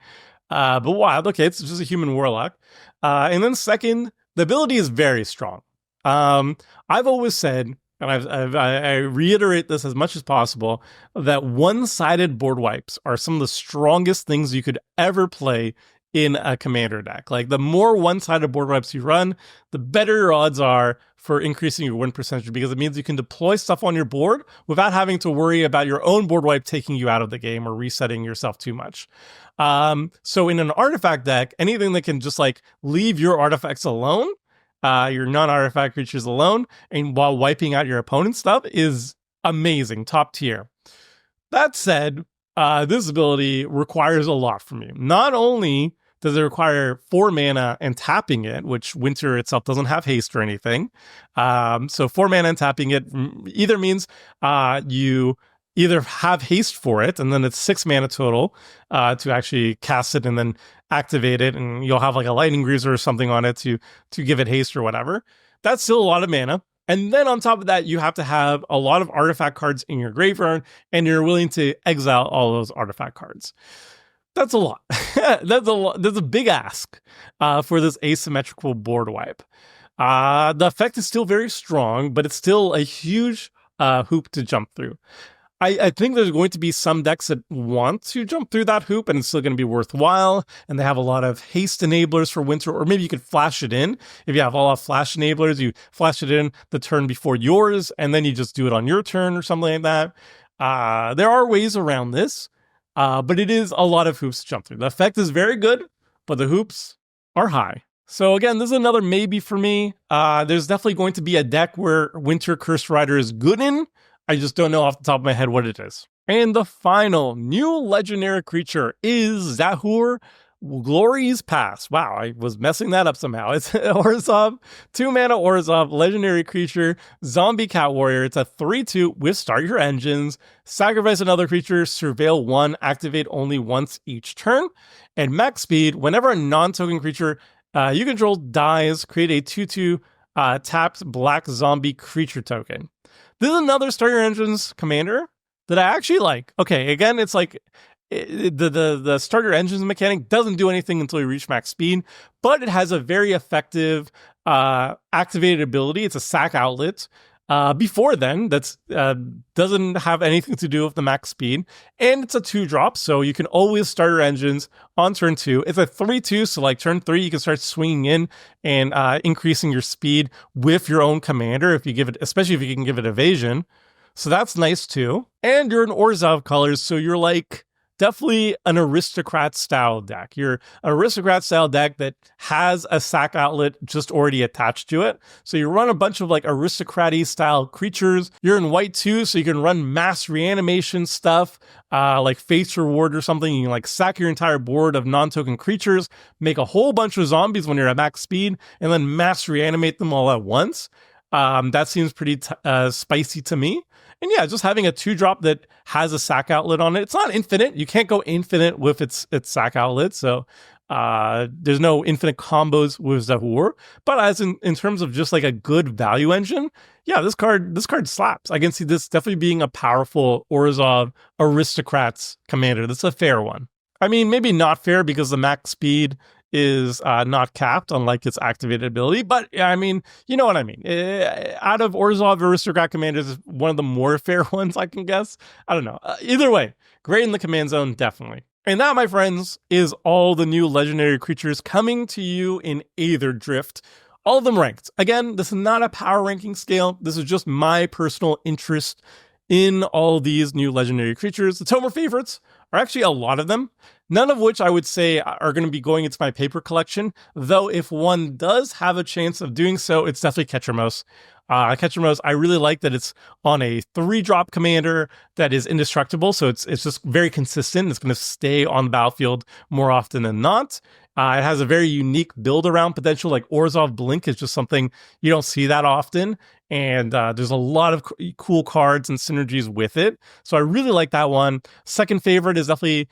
But wild, okay, it's just a human warlock. And then second, the ability is very strong. I've always said, and I reiterate this as much as possible, that one-sided board wipes are some of the strongest things you could ever play in a commander deck. Like the more one-sided board wipes you run, the better your odds are for increasing your win percentage, because it means you can deploy stuff on your board without having to worry about your own board wipe taking you out of the game or resetting yourself too much. So in an artifact deck, anything that can just like leave your artifacts alone, your non-artifact creatures alone, and while wiping out your opponent's stuff is amazing, top tier. That said, this ability requires a lot from you. Not only does it require 4 mana and tapping it, which Winter itself doesn't have haste or anything. So 4 mana and tapping it either means you either have haste for it, and then it's 6 mana total to actually cast it and then activate it, and you'll have like a Lightning Greaser or something on it to give it haste or whatever. That's still a lot of mana. And then on top of that, you have to have a lot of artifact cards in your graveyard, and you're willing to exile all those artifact cards. That's a lot. That's a lot. That's a big ask for this asymmetrical board wipe. The effect is still very strong, but it's still a huge hoop to jump through. I think there's going to be some decks that want to jump through that hoop and it's still going to be worthwhile, and they have a lot of haste enablers for winter, or maybe you could flash it in. If you have a lot of flash enablers, you flash it in the turn before yours, and then you just do it on your turn or something like that. There are ways around this, but it is a lot of hoops to jump through. The effect is very good, but the hoops are high. So again, this is another maybe for me. There's definitely going to be a deck where Winter Cursed Rider is good in. I just don't know off the top of my head what it is. And the final new legendary creature is Zahur Glory's Pass. Wow, I was messing that up somehow. It's Orzhov, 2-mana Orzhov, legendary creature, zombie cat warrior. It's a 3/2 with start your engines, sacrifice another creature, surveil 1, activate only once each turn. And max speed, whenever a non-token creature you control dies, create a 2/2 tapped black zombie creature token. This is another start your engines commander that I actually like. Okay, again, it's like the start your engines mechanic doesn't do anything until you reach max speed, but it has a very effective activated ability. It's a sack outlet. Before then, that's doesn't have anything to do with the max speed, and it's a 2-drop, so you can always start your engines on turn 2. It's a 3/2, so like turn 3, you can start swinging in and increasing your speed with your own commander if you give it, especially if you can give it evasion. So that's nice too. And you're an Orzhov colors, so you're like definitely an aristocrat style deck. You're an aristocrat style deck that has a sack outlet just already attached to it. So you run a bunch of like aristocrat-y style creatures. You're in white too, so you can run mass reanimation stuff, like Fate's Reward or something. You can like sack your entire board of non-token creatures, make a whole bunch of zombies when you're at max speed, and then mass reanimate them all at once. That seems pretty spicy to me. And yeah, just having a 2-drop that has a sack outlet on it. It's not infinite. You can't go infinite with its sack outlet. So there's no infinite combos with Zahur. But as in terms of just like a good value engine, yeah, this card slaps. I can see this definitely being a powerful Orzhov Aristocrats commander. That's a fair one. I mean, maybe not fair because the max speed is not capped, unlike its activated ability. But I mean, you know what I mean. Out of Orzhov Aristocrat Commanders, one of the more fair ones, I can guess. I don't know. Either way, great in the command zone, definitely. And that, my friends, is all the new legendary creatures coming to you in Aetherdrift. All of them ranked. Again, this is not a power ranking scale. This is just my personal interest in all these new legendary creatures. The Tomer favorites are actually a lot of them, none of which I would say are going to be going into my paper collection, though if one does have a chance of doing so, it's definitely Ketchermos. Ketchermos, I really like that it's on a 3-drop commander that is indestructible, so it's just very consistent. It's going to stay on the battlefield more often than not. It has a very unique build around potential, like Orzhov Blink is just something you don't see that often, and there's a lot of cool cards and synergies with it. So I really like that one. Second favorite is definitely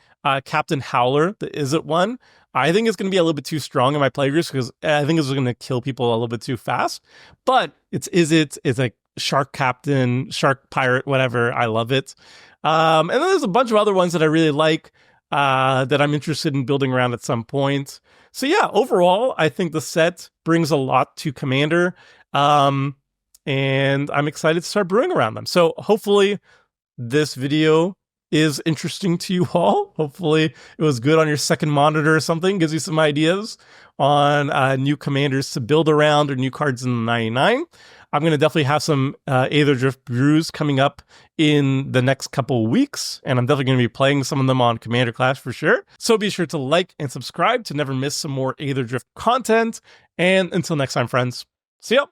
Captain Howler, the Izzet one. I think it's going to be a little bit too strong in my playgroups because I think it's going to kill people a little bit too fast. But it's Izzet, it's like Shark Captain, Shark Pirate, whatever. I love it. And then there's a bunch of other ones that I really like that I'm interested in building around at some point. So yeah, overall, I think the set brings a lot to Commander. And I'm excited to start brewing around them. So hopefully this video is interesting to you all. Hopefully it was good on your second monitor or something, gives you some ideas on new commanders to build around or new cards in the 99. I'm going to definitely have some Aetherdrift brews coming up in the next couple of weeks, and I'm definitely going to be playing some of them on Commander Clash for sure. So be sure to like and subscribe to never miss some more Aetherdrift content. And until next time, friends, see ya!